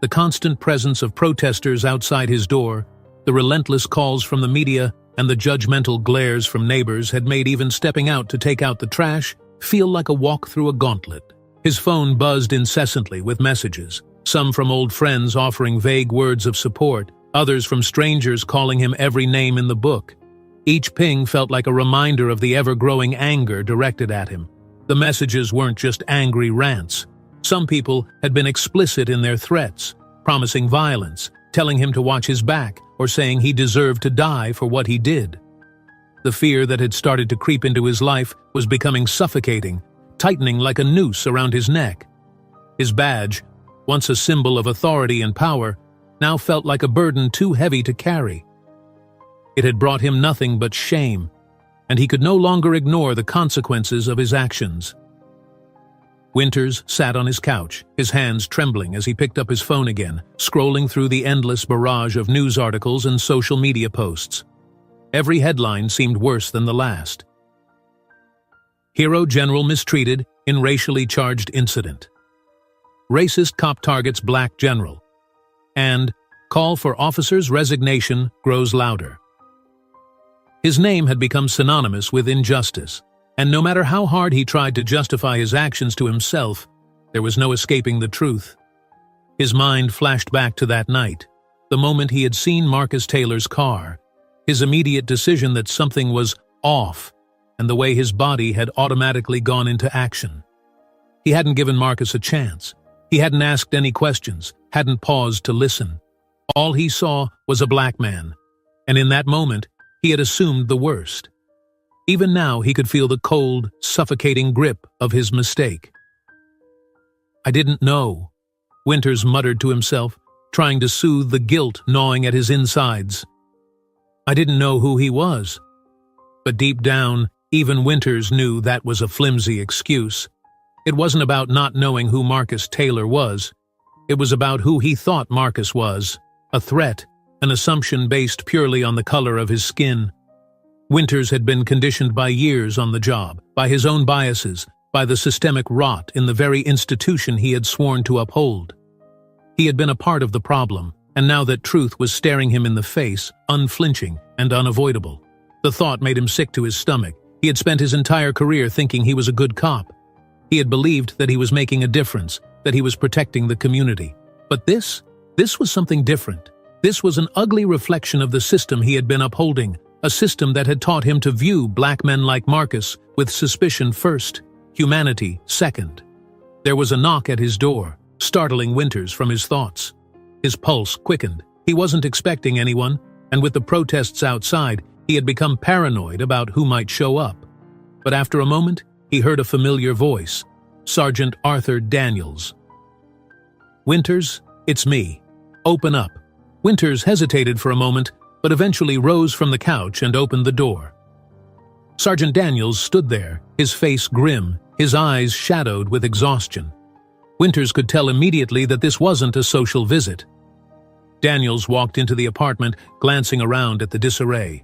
A: The constant presence of protesters outside his door, the relentless calls from the media, and the judgmental glares from neighbors had made even stepping out to take out the trash feel like a walk through a gauntlet. His phone buzzed incessantly with messages, some from old friends offering vague words of support, others from strangers calling him every name in the book. Each ping felt like a reminder of the ever-growing anger directed at him. The messages weren't just angry rants. Some people had been explicit in their threats, promising violence, telling him to watch his back, or saying he deserved to die for what he did. The fear that had started to creep into his life was becoming suffocating, tightening like a noose around his neck. His badge, once a symbol of authority and power, now felt like a burden too heavy to carry. It had brought him nothing but shame, and he could no longer ignore the consequences of his actions. Winters sat on his couch, his hands trembling as he picked up his phone again, scrolling through the endless barrage of news articles and social media posts. Every headline seemed worse than the last. Hero General mistreated in racially charged incident. Racist cop targets black general. And call for officer's resignation grows louder. His name had become synonymous with injustice, and no matter how hard he tried to justify his actions to himself, there was no escaping the truth. His mind flashed back to that night, the moment he had seen Marcus Taylor's car, his immediate decision that something was off, and the way his body had automatically gone into action. He hadn't given Marcus a chance. He hadn't asked any questions, hadn't paused to listen. All he saw was a black man, and in that moment, he had assumed the worst. Even now, he could feel the cold, suffocating grip of his mistake. "I didn't know," Winters muttered to himself, trying to soothe the guilt gnawing at his insides. "I didn't know who he was." But deep down, even Winters knew that was a flimsy excuse. It wasn't about not knowing who Marcus Taylor was. It was about who he thought Marcus was, a threat, an assumption based purely on the color of his skin. Winters had been conditioned by years on the job, by his own biases, by the systemic rot in the very institution he had sworn to uphold. He had been a part of the problem, and now that truth was staring him in the face, unflinching and unavoidable. The thought made him sick to his stomach. He had spent his entire career thinking he was a good cop. He had believed that he was making a difference, that he was protecting the community. But this was something different. This was an ugly reflection of the system he had been upholding, a system that had taught him to view black men like Marcus with suspicion first, humanity second. There was a knock at his door, startling Winters from his thoughts. His pulse quickened. He wasn't expecting anyone, and with the protests outside, he had become paranoid about who might show up. But after a moment, he heard a familiar voice, Sergeant Arthur Daniels. "Winters, it's me. Open up." Winters hesitated for a moment, but eventually rose from the couch and opened the door. Sergeant Daniels stood there, his face grim, his eyes shadowed with exhaustion. Winters could tell immediately that this wasn't a social visit. Daniels walked into the apartment, glancing around at the disarray.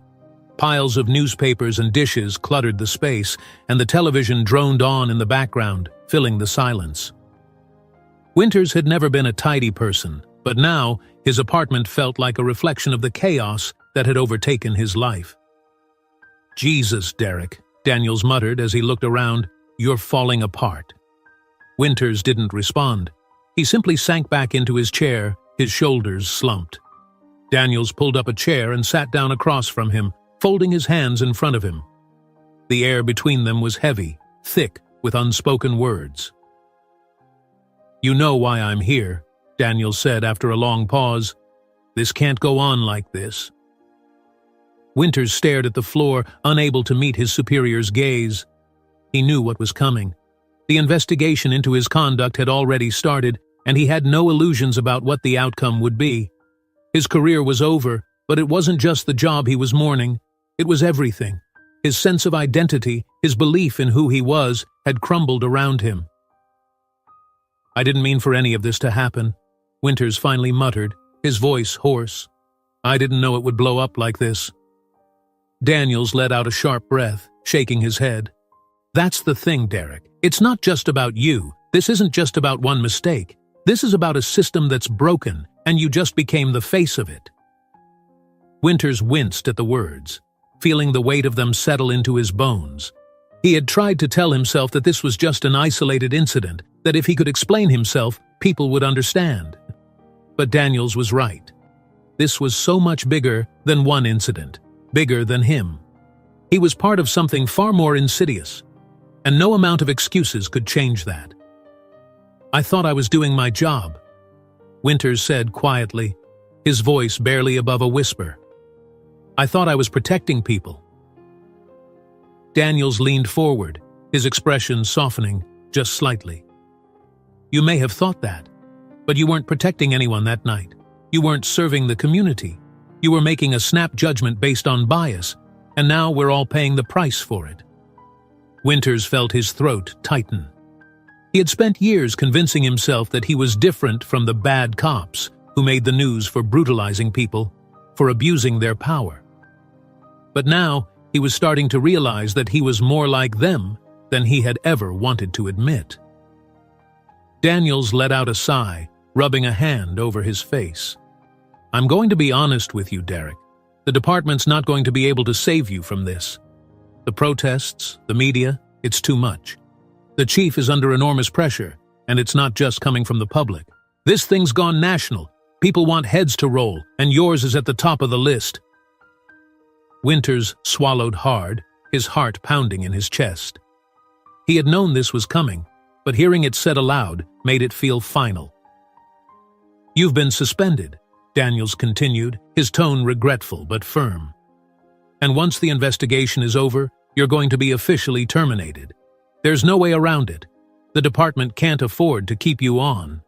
A: Piles of newspapers and dishes cluttered the space, and the television droned on in the background, filling the silence. Winters had never been a tidy person, but now his apartment felt like a reflection of the chaos that had overtaken his life. "Jesus, Derek," Daniels muttered as he looked around, "you're falling apart." Winters didn't respond. He simply sank back into his chair, his shoulders slumped. Daniels pulled up a chair and sat down across from him, folding his hands in front of him. The air between them was heavy, thick with unspoken words. "You know why I'm here," Daniels said after a long pause. "This can't go on like this." Winters stared at the floor, unable to meet his superior's gaze. He knew what was coming. The investigation into his conduct had already started, and he had no illusions about what the outcome would be. His career was over, but it wasn't just the job he was mourning. It was everything. His sense of identity, his belief in who he was, had crumbled around him. "I didn't mean for any of this to happen," Winters finally muttered, his voice hoarse. "I didn't know it would blow up like this." Daniels let out a sharp breath, shaking his head. "That's the thing, Derek. It's not just about you. This isn't just about one mistake. This is about a system that's broken, and you just became the face of it." Winters winced at the words, feeling the weight of them settle into his bones. He had tried to tell himself that this was just an isolated incident, that if he could explain himself, people would understand. But Daniels was right. This was so much bigger than one incident, bigger than him. He was part of something far more insidious, and no amount of excuses could change that. "I thought I was doing my job," Winters said quietly, his voice barely above a whisper. "I thought I was protecting people." Daniels leaned forward, his expression softening just slightly. "You may have thought that, but you weren't protecting anyone that night. You weren't serving the community. You were making a snap judgment based on bias, and now we're all paying the price for it." Winters felt his throat tighten. He had spent years convincing himself that he was different from the bad cops who made the news for brutalizing people, for abusing their power. But now he was starting to realize that he was more like them than he had ever wanted to admit. Daniels let out a sigh, rubbing a hand over his face. "I'm going to be honest with you, Derek. The department's not going to be able to save you from this. The protests, the media, it's too much. The chief is under enormous pressure, and it's not just coming from the public. This thing's gone national. People want heads to roll, and yours is at the top of the list." Winters swallowed hard, his heart pounding in his chest. He had known this was coming, but hearing it said aloud made it feel final. "You've been suspended," Daniels continued, his tone regretful but firm. "And once the investigation is over, you're going to be officially terminated. There's no way around it. The department can't afford to keep you on."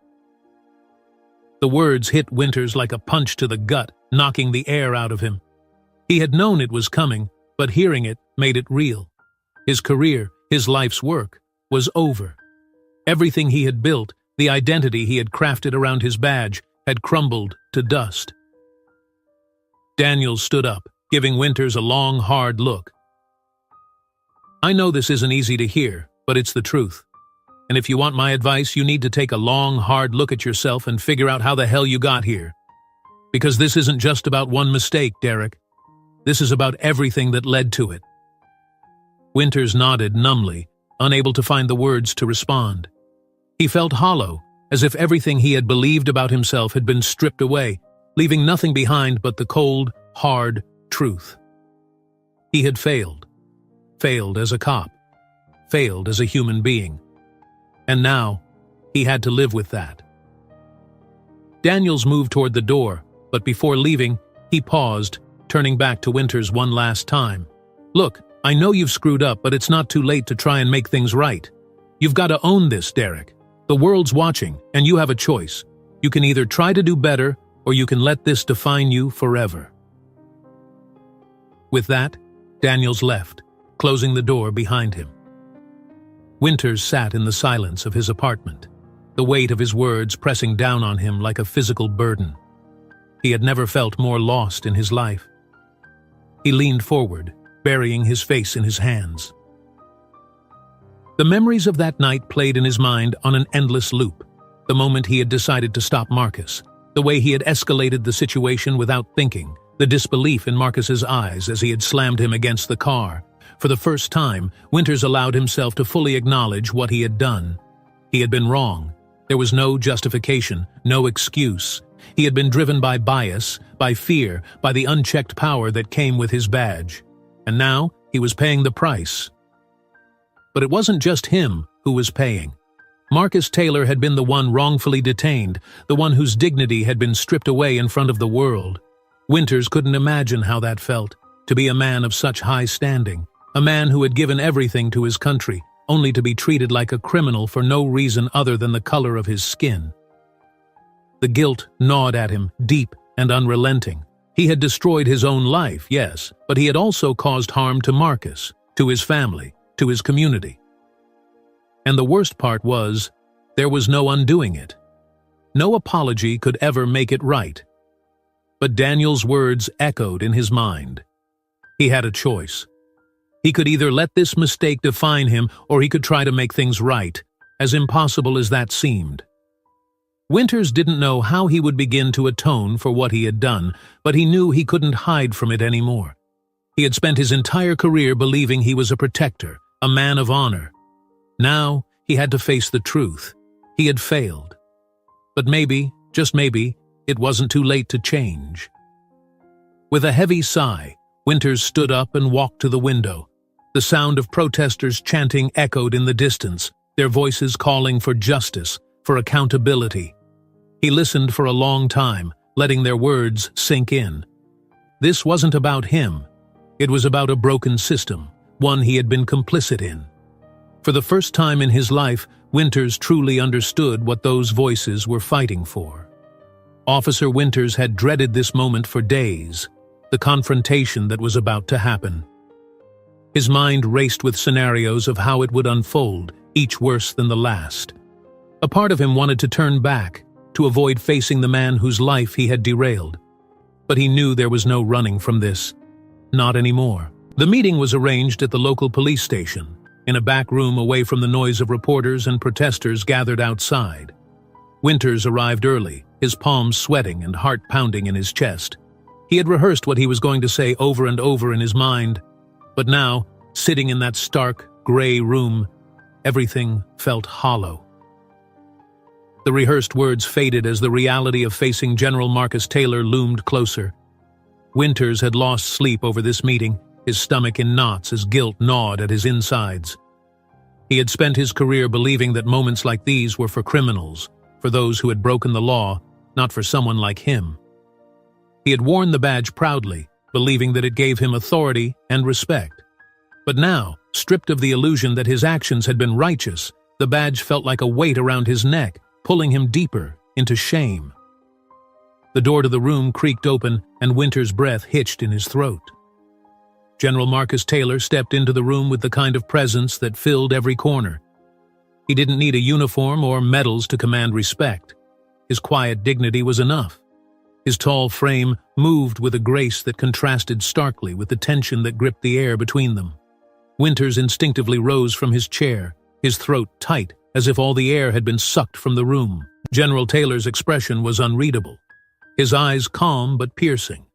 A: The words hit Winters like a punch to the gut, knocking the air out of him. He had known it was coming, but hearing it made it real. His career, his life's work, was over. Everything he had built, the identity he had crafted around his badge, had crumbled to dust. Daniels stood up, giving Winters a long, hard look. "I know this isn't easy to hear, but it's the truth. And if you want my advice, you need to take a long, hard look at yourself and figure out how the hell you got here. Because this isn't just about one mistake, Derek. This is about everything that led to it." Winters nodded numbly, unable to find the words to respond. He felt hollow, as if everything he had believed about himself had been stripped away, leaving nothing behind but the cold, hard truth. He had failed. Failed as a cop. Failed as a human being. And now, he had to live with that. Daniels moved toward the door, but before leaving, he paused, turning back to Winters one last time. "Look, I know you've screwed up, but it's not too late to try and make things right. You've got to own this, Derek. The world's watching, and you have a choice. You can either try to do better, or you can let this define you forever." With that, Daniels left, closing the door behind him. Winters sat in the silence of his apartment, the weight of his words pressing down on him like a physical burden. He had never felt more lost in his life. He leaned forward, burying his face in his hands. The memories of that night played in his mind on an endless loop. The moment he had decided to stop Marcus, the way he had escalated the situation without thinking, the disbelief in Marcus's eyes as he had slammed him against the car. For the first time, Winters allowed himself to fully acknowledge what he had done. He had been wrong. There was no justification, no excuse. He had been driven by bias, by fear, by the unchecked power that came with his badge. And now, he was paying the price. But it wasn't just him who was paying. Marcus Taylor had been the one wrongfully detained, the one whose dignity had been stripped away in front of the world. Winters couldn't imagine how that felt, to be a man of such high standing. A man who had given everything to his country, only to be treated like a criminal for no reason other than the color of his skin. The guilt gnawed at him, deep and unrelenting. He had destroyed his own life, yes, but he had also caused harm to Marcus, to his family, to his community. And the worst part was, there was no undoing it. No apology could ever make it right. But Daniel's words echoed in his mind. He had a choice. He could either let this mistake define him, or he could try to make things right, as impossible as that seemed. Winters didn't know how he would begin to atone for what he had done, but he knew he couldn't hide from it anymore. He had spent his entire career believing he was a protector, a man of honor. Now, he had to face the truth. He had failed. But maybe, just maybe, it wasn't too late to change. With a heavy sigh, Winters stood up and walked to the window. The sound of protesters chanting echoed in the distance, their voices calling for justice, for accountability. He listened for a long time, letting their words sink in. This wasn't about him. It was about a broken system, one he had been complicit in. For the first time in his life, Winters truly understood what those voices were fighting for. Officer Winters had dreaded this moment for days, the confrontation that was about to happen. His mind raced with scenarios of how it would unfold, each worse than the last. A part of him wanted to turn back, to avoid facing the man whose life he had derailed. But he knew there was no running from this. Not anymore. The meeting was arranged at the local police station, in a back room away from the noise of reporters and protesters gathered outside. Winters arrived early, his palms sweating and heart pounding in his chest. He had rehearsed what he was going to say over and over in his mind, but now, sitting in that stark, gray room, everything felt hollow. The rehearsed words faded as the reality of facing General Marcus Taylor loomed closer. Winters had lost sleep over this meeting, his stomach in knots as guilt gnawed at his insides. He had spent his career believing that moments like these were for criminals, for those who had broken the law, not for someone like him. He had worn the badge proudly, believing that it gave him authority and respect. But now, stripped of the illusion that his actions had been righteous, the badge felt like a weight around his neck, pulling him deeper into shame. The door to the room creaked open, and Winter's breath hitched in his throat. General Marcus Taylor stepped into the room with the kind of presence that filled every corner. He didn't need a uniform or medals to command respect. His quiet dignity was enough. His tall frame moved with a grace that contrasted starkly with the tension that gripped the air between them. Winters instinctively rose from his chair, his throat tight, as if all the air had been sucked from the room. General Taylor's expression was unreadable. His eyes calm but piercing,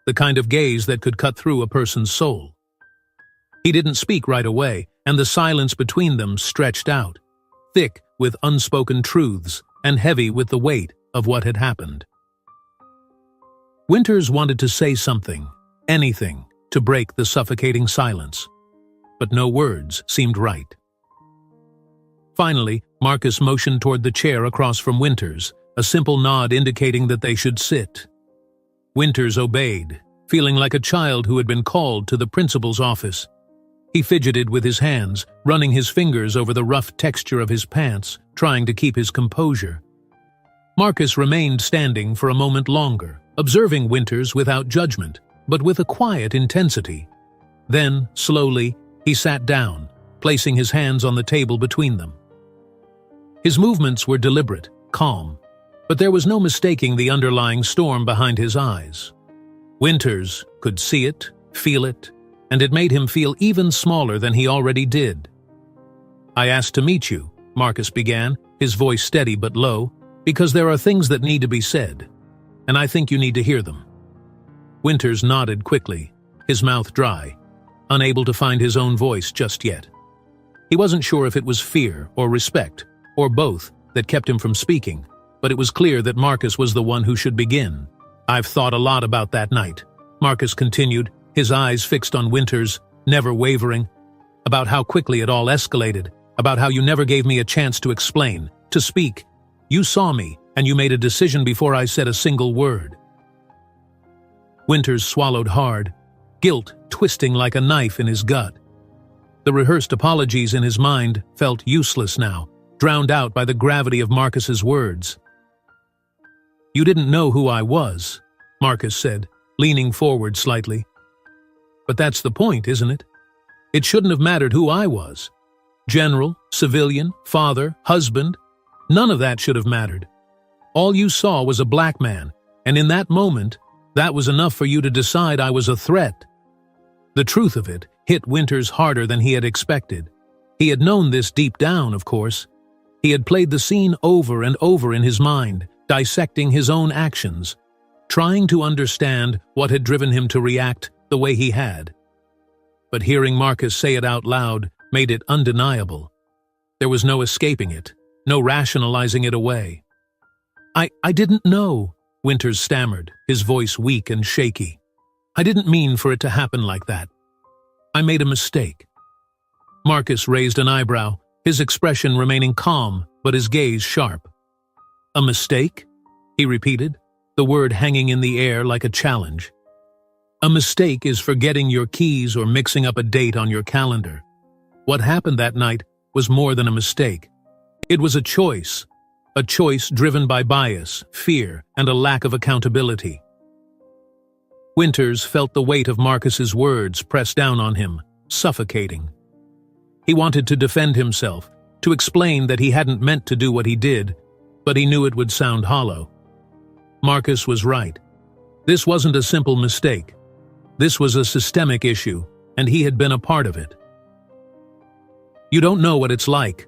A: the kind of gaze that could cut through a person's soul. He didn't speak right away, and the silence between them stretched out, thick with unspoken truths and heavy with the weight of what had happened. Winters wanted to say something, anything, to break the suffocating silence, but no words seemed right. Finally, Marcus motioned toward the chair across from Winters, a simple nod indicating that they should sit. Winters obeyed, feeling like a child who had been called to the principal's office. He fidgeted with his hands, running his fingers over the rough texture of his pants, trying to keep his composure. Marcus remained standing for a moment longer, observing Winters without judgment, but with a quiet intensity. Then, slowly, he sat down, placing his hands on the table between them. His movements were deliberate, calm, but there was no mistaking the underlying storm behind his eyes. Winters could see it, feel it, and it made him feel even smaller than he already did. "I asked to meet you," Marcus began, his voice steady but low, "because there are things that need to be said, and I think you need to hear them." Winters nodded quickly, his mouth dry, unable to find his own voice just yet. He wasn't sure if it was fear or respect, or both, that kept him from speaking, but it was clear that Marcus was the one who should begin. "I've thought a lot about that night," Marcus continued, his eyes fixed on Winters, never wavering, "about how quickly it all escalated, about how you never gave me a chance to explain, to speak. You saw me, and you made a decision before I said a single word." Winters swallowed hard, guilt twisting like a knife in his gut. The rehearsed apologies in his mind felt useless now, drowned out by the gravity of Marcus's words. "You didn't know who I was," Marcus said, leaning forward slightly. "But that's the point, isn't it? It shouldn't have mattered who I was. General, civilian, father, husband, none of that should have mattered. All you saw was a black man, and in that moment, that was enough for you to decide I was a threat." The truth of it hit Winters harder than he had expected. He had known this deep down, of course. He had played the scene over and over in his mind, dissecting his own actions, trying to understand what had driven him to react the way he had. But hearing Marcus say it out loud made it undeniable. There was no escaping it, no rationalizing it away. I didn't know," Winters stammered, his voice weak and shaky. "I didn't mean for it to happen like that. I made a mistake." Marcus raised an eyebrow, his expression remaining calm, but his gaze sharp. "A mistake?" he repeated, the word hanging in the air like a challenge. "A mistake is forgetting your keys or mixing up a date on your calendar. What happened that night was more than a mistake. It was a choice driven by bias, fear, and a lack of accountability." Winters felt the weight of Marcus's words press down on him, suffocating. He wanted to defend himself, to explain that he hadn't meant to do what he did, but he knew it would sound hollow. Marcus was right. This wasn't a simple mistake. This was a systemic issue, and he had been a part of it. "You don't know what it's like,"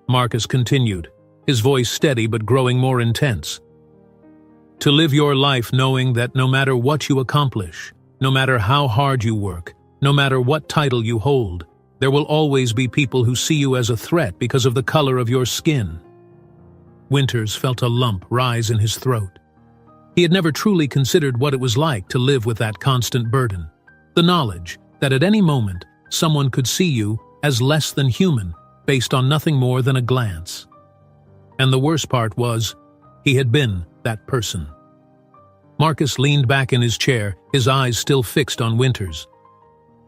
A: Marcus continued, his voice steady but growing more intense. "To live your life knowing that no matter what you accomplish, no matter how hard you work, no matter what title you hold, there will always be people who see you as a threat because of the color of your skin." Winters felt a lump rise in his throat. He had never truly considered what it was like to live with that constant burden, the knowledge that at any moment someone could see you as less than human based on nothing more than a glance. And the worst part was, he had been that person. Marcus leaned back in his chair, his eyes still fixed on Winters.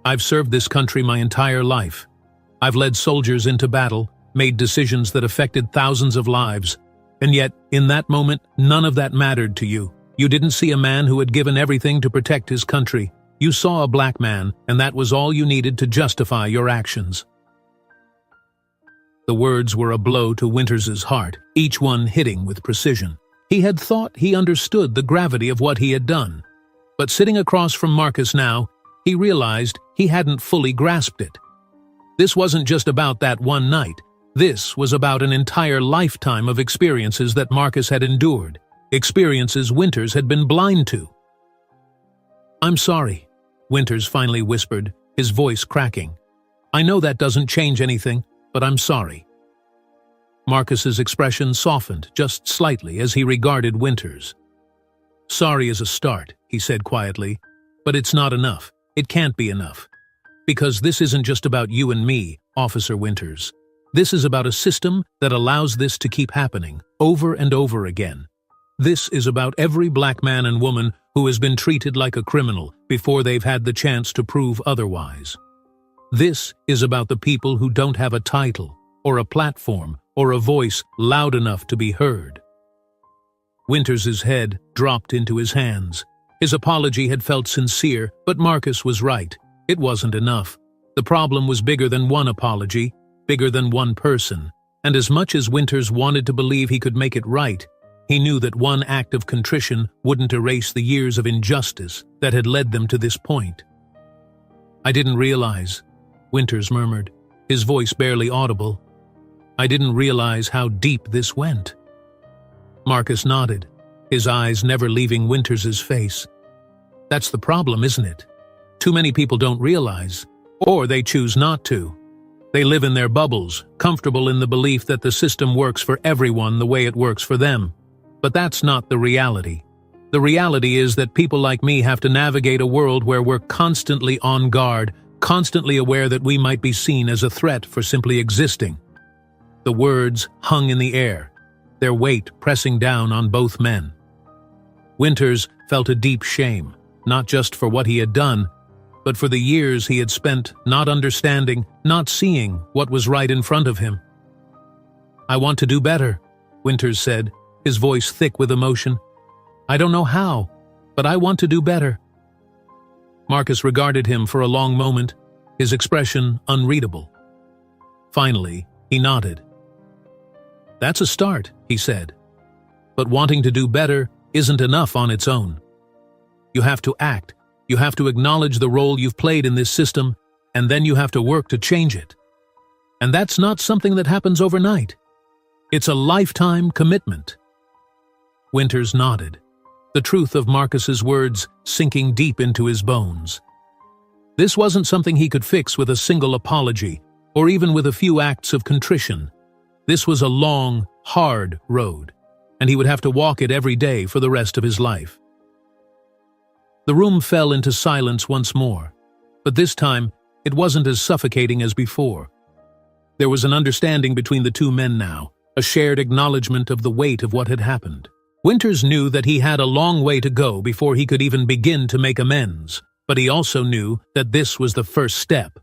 A: "I've served this country my entire life. I've led soldiers into battle, made decisions that affected thousands of lives, and yet, in that moment, none of that mattered to you. You didn't see a man who had given everything to protect his country. You saw a black man, and that was all you needed to justify your actions." The words were a blow to Winters's heart, each one hitting with precision. He had thought he understood the gravity of what he had done, but sitting across from Marcus now, he realized he hadn't fully grasped it. This wasn't just about that one night. This was about an entire lifetime of experiences that Marcus had endured, experiences Winters had been blind to. "I'm sorry," Winters finally whispered, his voice cracking. "I know that doesn't change anything, but I'm sorry." Marcus's expression softened just slightly as he regarded Winters. "Sorry is a start," he said quietly, "but it's not enough. It can't be enough. Because this isn't just about you and me, Officer Winters. This is about a system that allows this to keep happening, over and over again. This is about every black man and woman who has been treated like a criminal before they've had the chance to prove otherwise. This is about the people who don't have a title, or a platform, or a voice loud enough to be heard." Winters's head dropped into his hands. His apology had felt sincere, but Marcus was right. It wasn't enough. The problem was bigger than one apology, bigger than one person, and as much as Winters wanted to believe he could make it right, he knew that one act of contrition wouldn't erase the years of injustice that had led them to this point. "I didn't realize," Winters murmured, his voice barely audible. "I didn't realize how deep this went." Marcus nodded, his eyes never leaving Winters's face. "That's the problem, isn't it? Too many people don't realize, or they choose not to. They live in their bubbles, comfortable in the belief that the system works for everyone the way it works for them. But that's not the reality. The reality is that people like me have to navigate a world where we're constantly on guard, constantly aware that we might be seen as a threat for simply existing." The words hung in the air, their weight pressing down on both men. Winters felt a deep shame, not just for what he had done, but for the years he had spent not understanding, not seeing what was right in front of him. "I want to do better," Winters said, his voice thick with emotion. "I don't know how, but I want to do better." Marcus regarded him for a long moment, his expression unreadable. Finally, he nodded. "That's a start," he said. "But wanting to do better isn't enough on its own. You have to act, you have to acknowledge the role you've played in this system, and then you have to work to change it. And that's not something that happens overnight. It's a lifetime commitment." Winters nodded, the truth of Marcus's words sinking deep into his bones. This wasn't something he could fix with a single apology, or even with a few acts of contrition. This was a long, hard road, and he would have to walk it every day for the rest of his life. The room fell into silence once more, but this time it wasn't as suffocating as before. There was an understanding between the two men now, a shared acknowledgement of the weight of what had happened. Winters knew that he had a long way to go before he could even begin to make amends, but he also knew that this was the first step.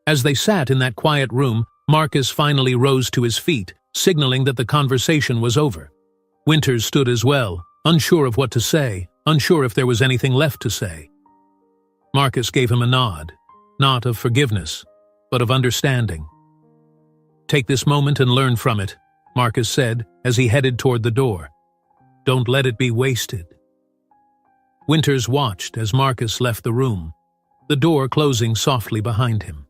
A: As they sat in that quiet room, Marcus finally rose to his feet, signaling that the conversation was over. Winters stood as well, unsure of what to say, unsure if there was anything left to say. Marcus gave him a nod, not of forgiveness, but of understanding. "Take this moment and learn from it," Marcus said as he headed toward the door. "Don't let it be wasted." Winters watched as Marcus left the room, the door closing softly behind him.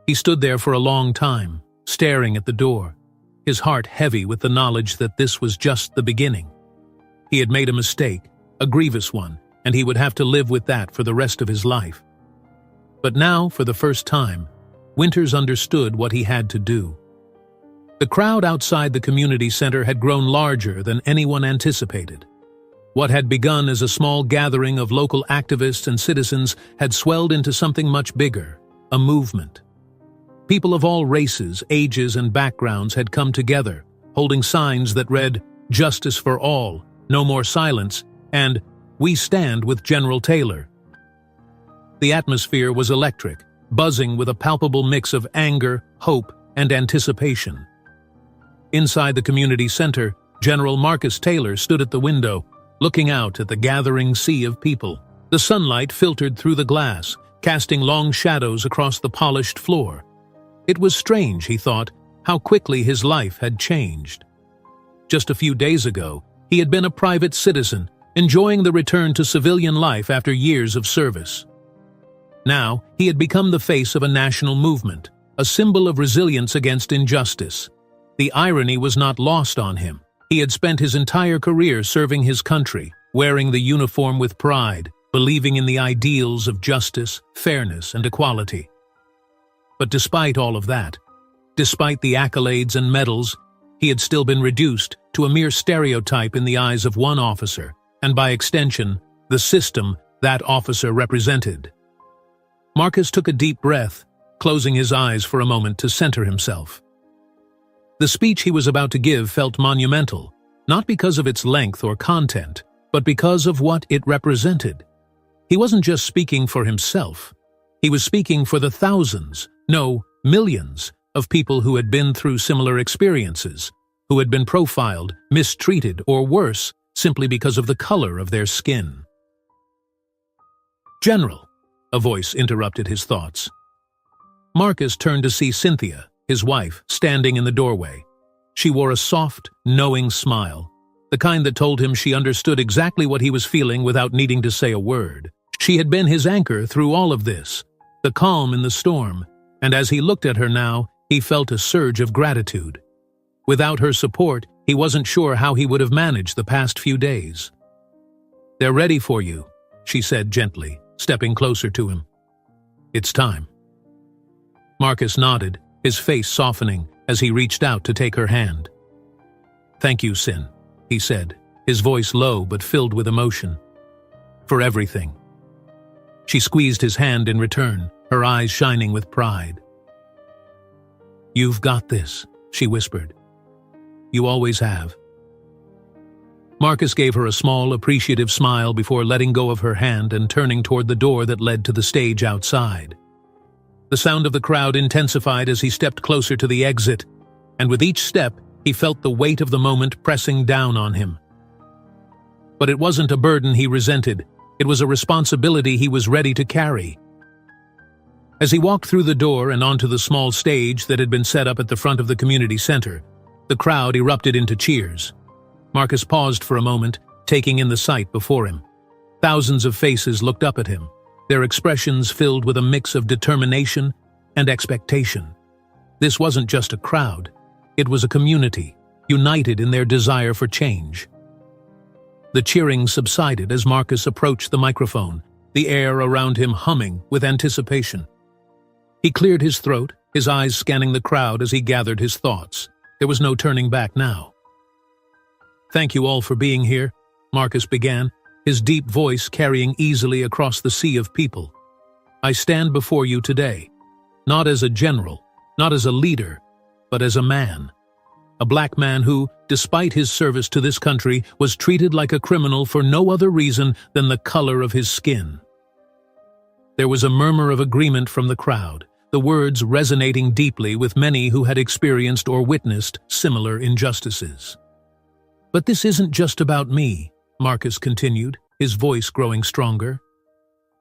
A: He stood there for a long time, staring at the door, his heart heavy with the knowledge that this was just the beginning. He had made a mistake, a grievous one, and he would have to live with that for the rest of his life. But now, for the first time, Winters understood what he had to do. The crowd outside the community center had grown larger than anyone anticipated. What had begun as a small gathering of local activists and citizens had swelled into something much bigger, a movement. People of all races, ages, and backgrounds had come together, holding signs that read, "Justice for all, no more silence," and "We stand with General Taylor." The atmosphere was electric, buzzing with a palpable mix of anger, hope, and anticipation. Inside the community center, General Marcus Taylor stood at the window, looking out at the gathering sea of people. The sunlight filtered through the glass, casting long shadows across the polished floor. It was strange, he thought, how quickly his life had changed. Just a few days ago, he had been a private citizen, enjoying the return to civilian life after years of service. Now, he had become the face of a national movement, a symbol of resilience against injustice. The irony was not lost on him. He had spent his entire career serving his country, wearing the uniform with pride, believing in the ideals of justice, fairness, and equality. But despite all of that, despite the accolades and medals, he had still been reduced to a mere stereotype in the eyes of one officer, and by extension, the system that officer represented. Marcus took a deep breath, closing his eyes for a moment to center himself. The speech he was about to give felt monumental, not because of its length or content, but because of what it represented. He wasn't just speaking for himself. He was speaking for the thousands, no, millions, of people who had been through similar experiences, who had been profiled, mistreated, or worse, simply because of the color of their skin. "General," a voice interrupted his thoughts. Marcus turned to see Cynthia, his wife, standing in the doorway. She wore a soft, knowing smile, the kind that told him she understood exactly what he was feeling without needing to say a word. She had been his anchor through all of this, the calm in the storm, and as he looked at her now, he felt a surge of gratitude. Without her support, he wasn't sure how he would have managed the past few days. "They're ready for you," she said gently, stepping closer to him. "It's time." Marcus nodded, his face softening as he reached out to take her hand. "Thank you, Sin," he said, his voice low but filled with emotion. "For everything." She squeezed his hand in return, her eyes shining with pride. "You've got this," she whispered. "You always have." Marcus gave her a small, appreciative smile before letting go of her hand and turning toward the door that led to the stage outside. The sound of the crowd intensified as he stepped closer to the exit, and with each step, he felt the weight of the moment pressing down on him. But it wasn't a burden he resented, it was a responsibility he was ready to carry. As he walked through the door and onto the small stage that had been set up at the front of the community center, the crowd erupted into cheers. Marcus paused for a moment, taking in the sight before him. Thousands of faces looked up at him, their expressions filled with a mix of determination and expectation. This wasn't just a crowd, it was a community, united in their desire for change. The cheering subsided as Marcus approached the microphone, the air around him humming with anticipation. He cleared his throat, his eyes scanning the crowd as he gathered his thoughts. There was no turning back now. "Thank you all for being here," Marcus began, his deep voice carrying easily across the sea of people. "I stand before you today, not as a general, not as a leader, but as a man. A black man who, despite his service to this country, was treated like a criminal for no other reason than the color of his skin." There was a murmur of agreement from the crowd, the words resonating deeply with many who had experienced or witnessed similar injustices. "But this isn't just about me," Marcus continued, his voice growing stronger.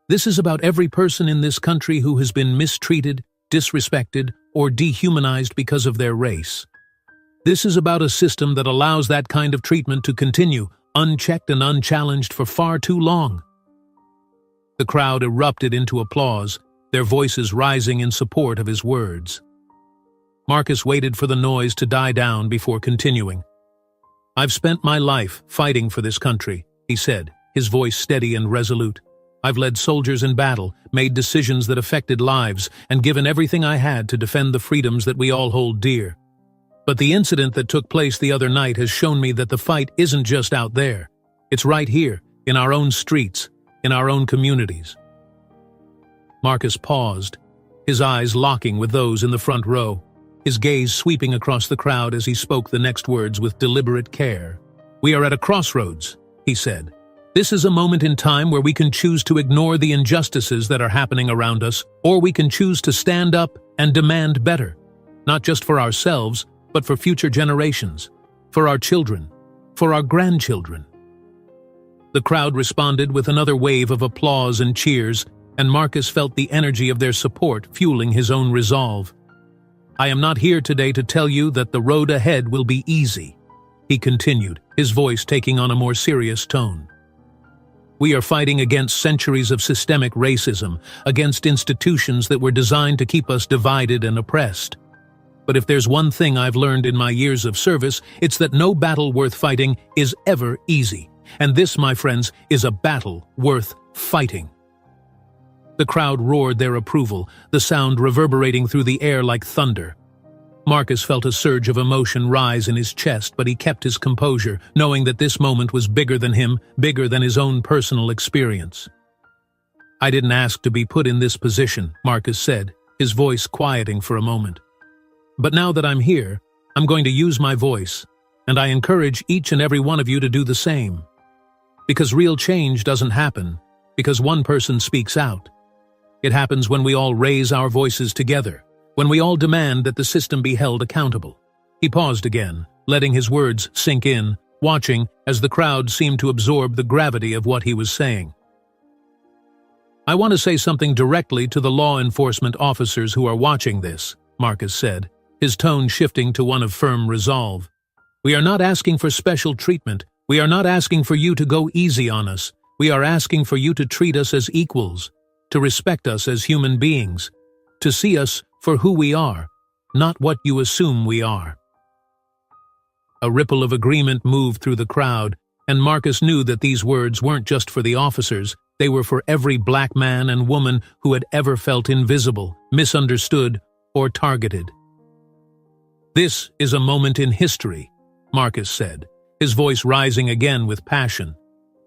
A: "This is about every person in this country who has been mistreated, disrespected, or dehumanized because of their race. This is about a system that allows that kind of treatment to continue, unchecked and unchallenged for far too long." The crowd erupted into applause, their voices rising in support of his words. Marcus waited for the noise to die down before continuing. "I've spent my life fighting for this country," he said, his voice steady and resolute. "I've led soldiers in battle, made decisions that affected lives, and given everything I had to defend the freedoms that we all hold dear. But the incident that took place the other night has shown me that the fight isn't just out there. It's right here, in our own streets, in our own communities." Marcus paused, his eyes locking with those in the front row, his gaze sweeping across the crowd as he spoke the next words with deliberate care. "We are at a crossroads," he said. "This is a moment in time where we can choose to ignore the injustices that are happening around us, or we can choose to stand up and demand better, not just for ourselves, but for future generations, for our children, for our grandchildren." The crowd responded with another wave of applause and cheers, and Marcus felt the energy of their support fueling his own resolve. "I am not here today to tell you that the road ahead will be easy," he continued, his voice taking on a more serious tone. "We are fighting against centuries of systemic racism, against institutions that were designed to keep us divided and oppressed. But if there's one thing I've learned in my years of service, it's that no battle worth fighting is ever easy. And this, my friends, is a battle worth fighting." The crowd roared their approval, the sound reverberating through the air like thunder. Marcus felt a surge of emotion rise in his chest, but he kept his composure, knowing that this moment was bigger than him, bigger than his own personal experience. "I didn't ask to be put in this position," Marcus said, his voice quieting for a moment. "But now that I'm here, I'm going to use my voice, and I encourage each and every one of you to do the same. Because real change doesn't happen because one person speaks out. It happens when we all raise our voices together, when we all demand that the system be held accountable." He paused again, letting his words sink in, watching as the crowd seemed to absorb the gravity of what he was saying. "I want to say something directly to the law enforcement officers who are watching this," Marcus said, his tone shifting to one of firm resolve. "We are not asking for special treatment. We are not asking for you to go easy on us. We are asking for you to treat us as equals, to respect us as human beings, to see us for who we are, not what you assume we are." A ripple of agreement moved through the crowd, and Marcus knew that these words weren't just for the officers, they were for every black man and woman who had ever felt invisible, misunderstood, or targeted. "This is a moment in history," Marcus said, his voice rising again with passion.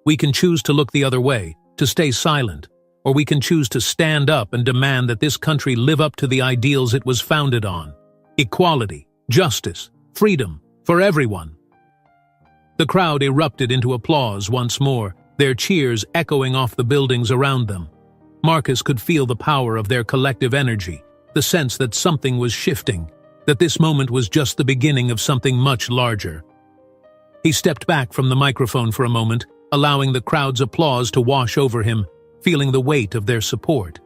A: "We can choose to look the other way, to stay silent, or we can choose to stand up and demand that this country live up to the ideals it was founded on: equality, justice, freedom, for everyone." The crowd erupted into applause once more, their cheers echoing off the buildings around them. Marcus could feel the power of their collective energy, the sense that something was shifting, that this moment was just the beginning of something much larger. He stepped back from the microphone for a moment, allowing the crowd's applause to wash over him, feeling the weight of their support.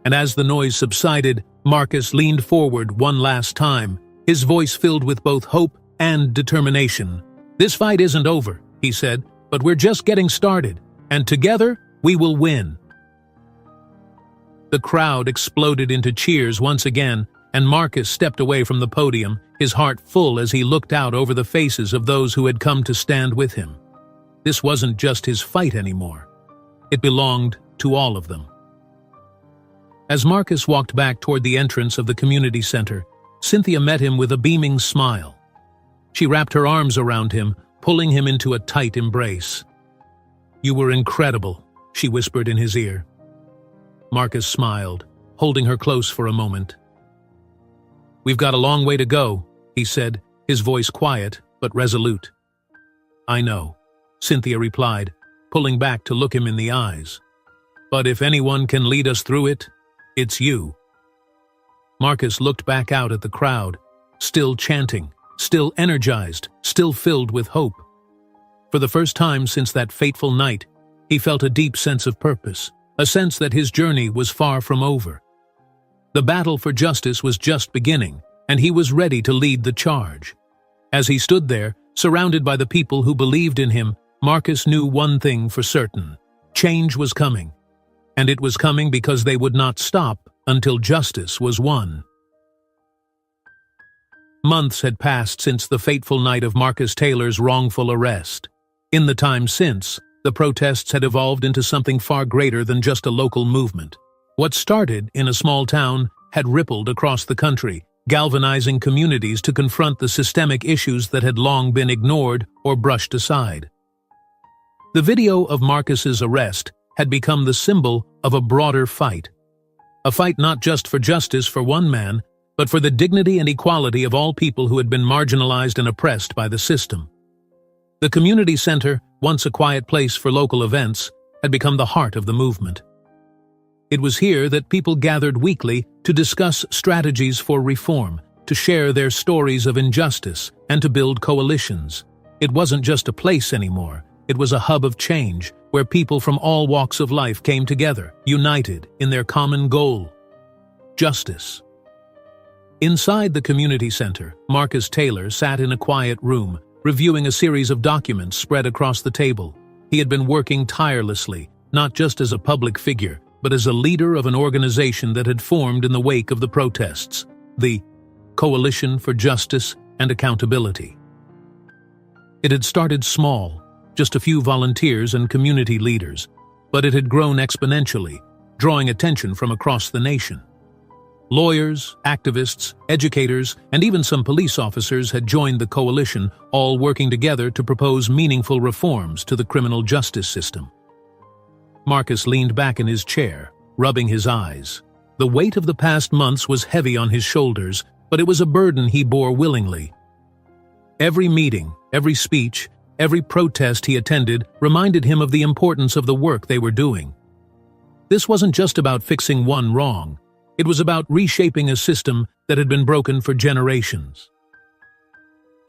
A: And as the noise subsided, Marcus leaned forward one last time, his voice filled with both hope and determination. "This fight isn't over," he said, "but we're just getting started, and together we will win." The crowd exploded into cheers once again, and Marcus stepped away from the podium, his heart full as he looked out over the faces of those who had come to stand with him. This wasn't just his fight anymore. It belonged to all of them. As Marcus walked back toward the entrance of the community center, Cynthia met him with a beaming smile. She wrapped her arms around him, pulling him into a tight embrace. "You were incredible," she whispered in his ear. Marcus smiled, holding her close for a moment. "We've got a long way to go," he said, his voice quiet but resolute. "I know," Cynthia replied, pulling back to look him in the eyes. "But if anyone can lead us through it, it's you." Marcus looked back out at the crowd, still chanting, still energized, still filled with hope. For the first time since that fateful night, he felt a deep sense of purpose, a sense that his journey was far from over. The battle for justice was just beginning, and he was ready to lead the charge. As he stood there, surrounded by the people who believed in him, Marcus knew one thing for certain: change was coming, and it was coming because they would not stop until justice was won. Months had passed since the fateful night of Marcus Taylor's wrongful arrest. In the time since, the protests had evolved into something far greater than just a local movement. What started in a small town had rippled across the country, galvanizing communities to confront the systemic issues that had long been ignored or brushed aside. The video of Marcus's arrest had become the symbol of a broader fight, A fight not just for justice for one man, but for the dignity and equality of all people who had been marginalized and oppressed by the system. The community center, once a quiet place for local events, had become the heart of the movement. It was here that people gathered weekly to discuss strategies for reform, to share their stories of injustice, and to build coalitions. It wasn't just a place anymore. It was a hub of change, where people from all walks of life came together, united in their common goal: justice. Inside the community center, Marcus Taylor sat in a quiet room, reviewing a series of documents spread across the table. He had been working tirelessly, not just as a public figure, but as a leader of an organization that had formed in the wake of the protests, the Coalition for Justice and Accountability. It had started small, just a few volunteers and community leaders, but it had grown exponentially, drawing attention from across the nation. Lawyers, activists, educators, and even some police officers had joined the coalition, all working together to propose meaningful reforms to the criminal justice system. Marcus leaned back in his chair, rubbing his eyes. The weight of the past months was heavy on his shoulders, but it was a burden he bore willingly. Every meeting, every speech, every protest he attended reminded him of the importance of the work they were doing. This wasn't just about fixing one wrong. It was about reshaping a system that had been broken for generations.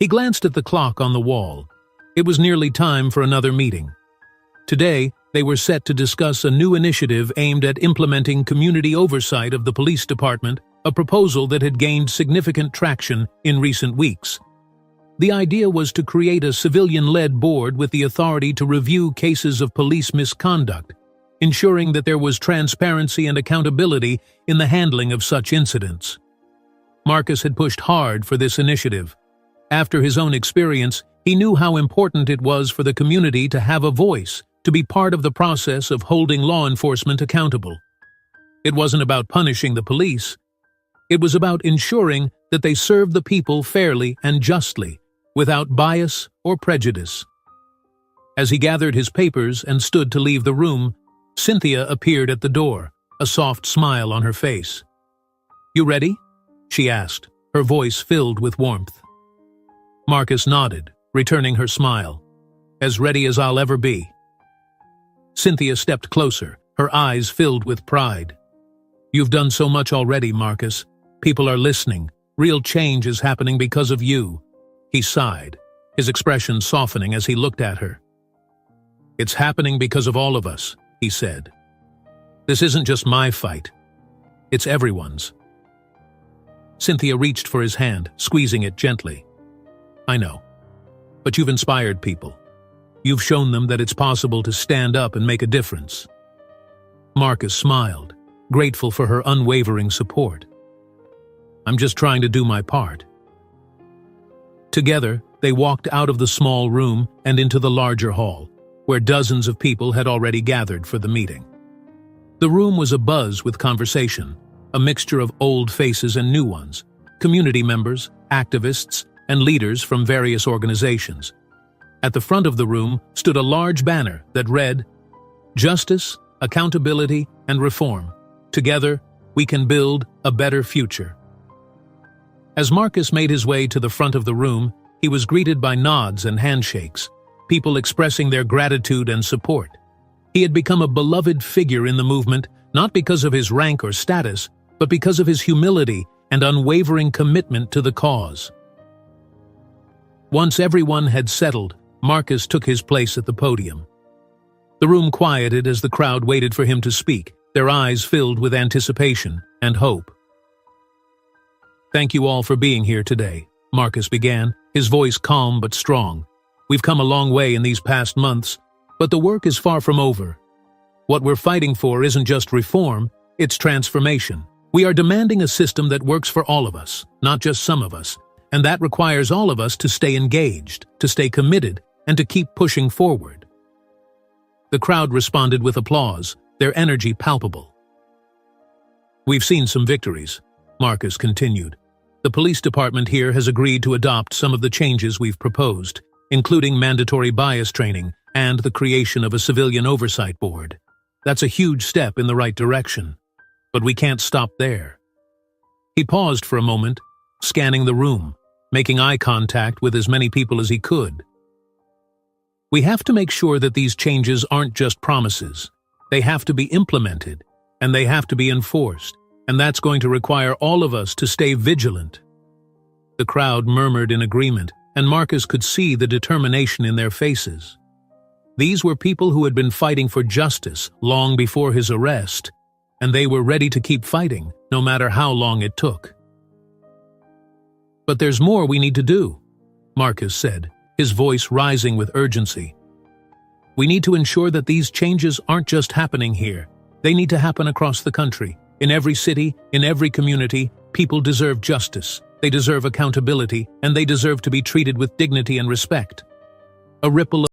A: He glanced at the clock on the wall. It was nearly time for another meeting. Today, they were set to discuss a new initiative aimed at implementing community oversight of the police department, a proposal that had gained significant traction in recent weeks. The idea was to create a civilian-led board with the authority to review cases of police misconduct, ensuring that there was transparency and accountability in the handling of such incidents. Marcus had pushed hard for this initiative. After his own experience, he knew how important it was for the community to have a voice, to be part of the process of holding law enforcement accountable. It wasn't about punishing the police. It was about ensuring that they served the people fairly and justly, without bias or prejudice. As he gathered his papers and stood to leave the room, Cynthia appeared at the door, a soft smile on her face. "You ready?" she asked, her voice filled with warmth. Marcus nodded, returning her smile. "As ready as I'll ever be." Cynthia stepped closer, her eyes filled with pride. "You've done so much already, Marcus. People are listening. Real change is happening because of you." He sighed, his expression softening as he looked at her. "It's happening because of all of us," he said. "This isn't just my fight. It's everyone's." Cynthia reached for his hand, squeezing it gently. "I know. But you've inspired people. You've shown them that it's possible to stand up and make a difference." Marcus smiled, grateful for her unwavering support. "I'm just trying to do my part." Together, they walked out of the small room and into the larger hall, where dozens of people had already gathered for the meeting. The room was abuzz with conversation, a mixture of old faces and new ones, community members, activists, and leaders from various organizations. At the front of the room stood a large banner that read, "Justice, Accountability, and Reform. Together, we can build a better future." As Marcus made his way to the front of the room, he was greeted by nods and handshakes, people expressing their gratitude and support. He had become a beloved figure in the movement, not because of his rank or status, but because of his humility and unwavering commitment to the cause. Once everyone had settled, Marcus took his place at the podium. The room quieted as the crowd waited for him to speak, their eyes filled with anticipation and hope. "Thank you all for being here today," Marcus began, his voice calm but strong. "We've come a long way in these past months, but the work is far from over. What we're fighting for isn't just reform, it's transformation. We are demanding a system that works for all of us, not just some of us, and that requires all of us to stay engaged, to stay committed, and to keep pushing forward." The crowd responded with applause, their energy palpable. "We've seen some victories," Marcus continued. "The police department here has agreed to adopt some of the changes we've proposed, including mandatory bias training and the creation of a civilian oversight board. That's a huge step in the right direction." But we can't stop there. He paused for a moment, scanning the room, making eye contact with as many people as he could. We have to make sure that these changes aren't just promises. They have to be implemented, and they have to be enforced, and that's going to require all of us to stay vigilant. The crowd murmured in agreement, and Marcus could see the determination in their faces. These were people who had been fighting for justice long before his arrest, and they were ready to keep fighting, no matter how long it took. "But there's more we need to do," Marcus said, his voice rising with urgency. "We need to ensure that these changes aren't just happening here. They need to happen across the country. In every city, in every community, people deserve justice. They deserve accountability, and they deserve to be treated with dignity and respect." A ripple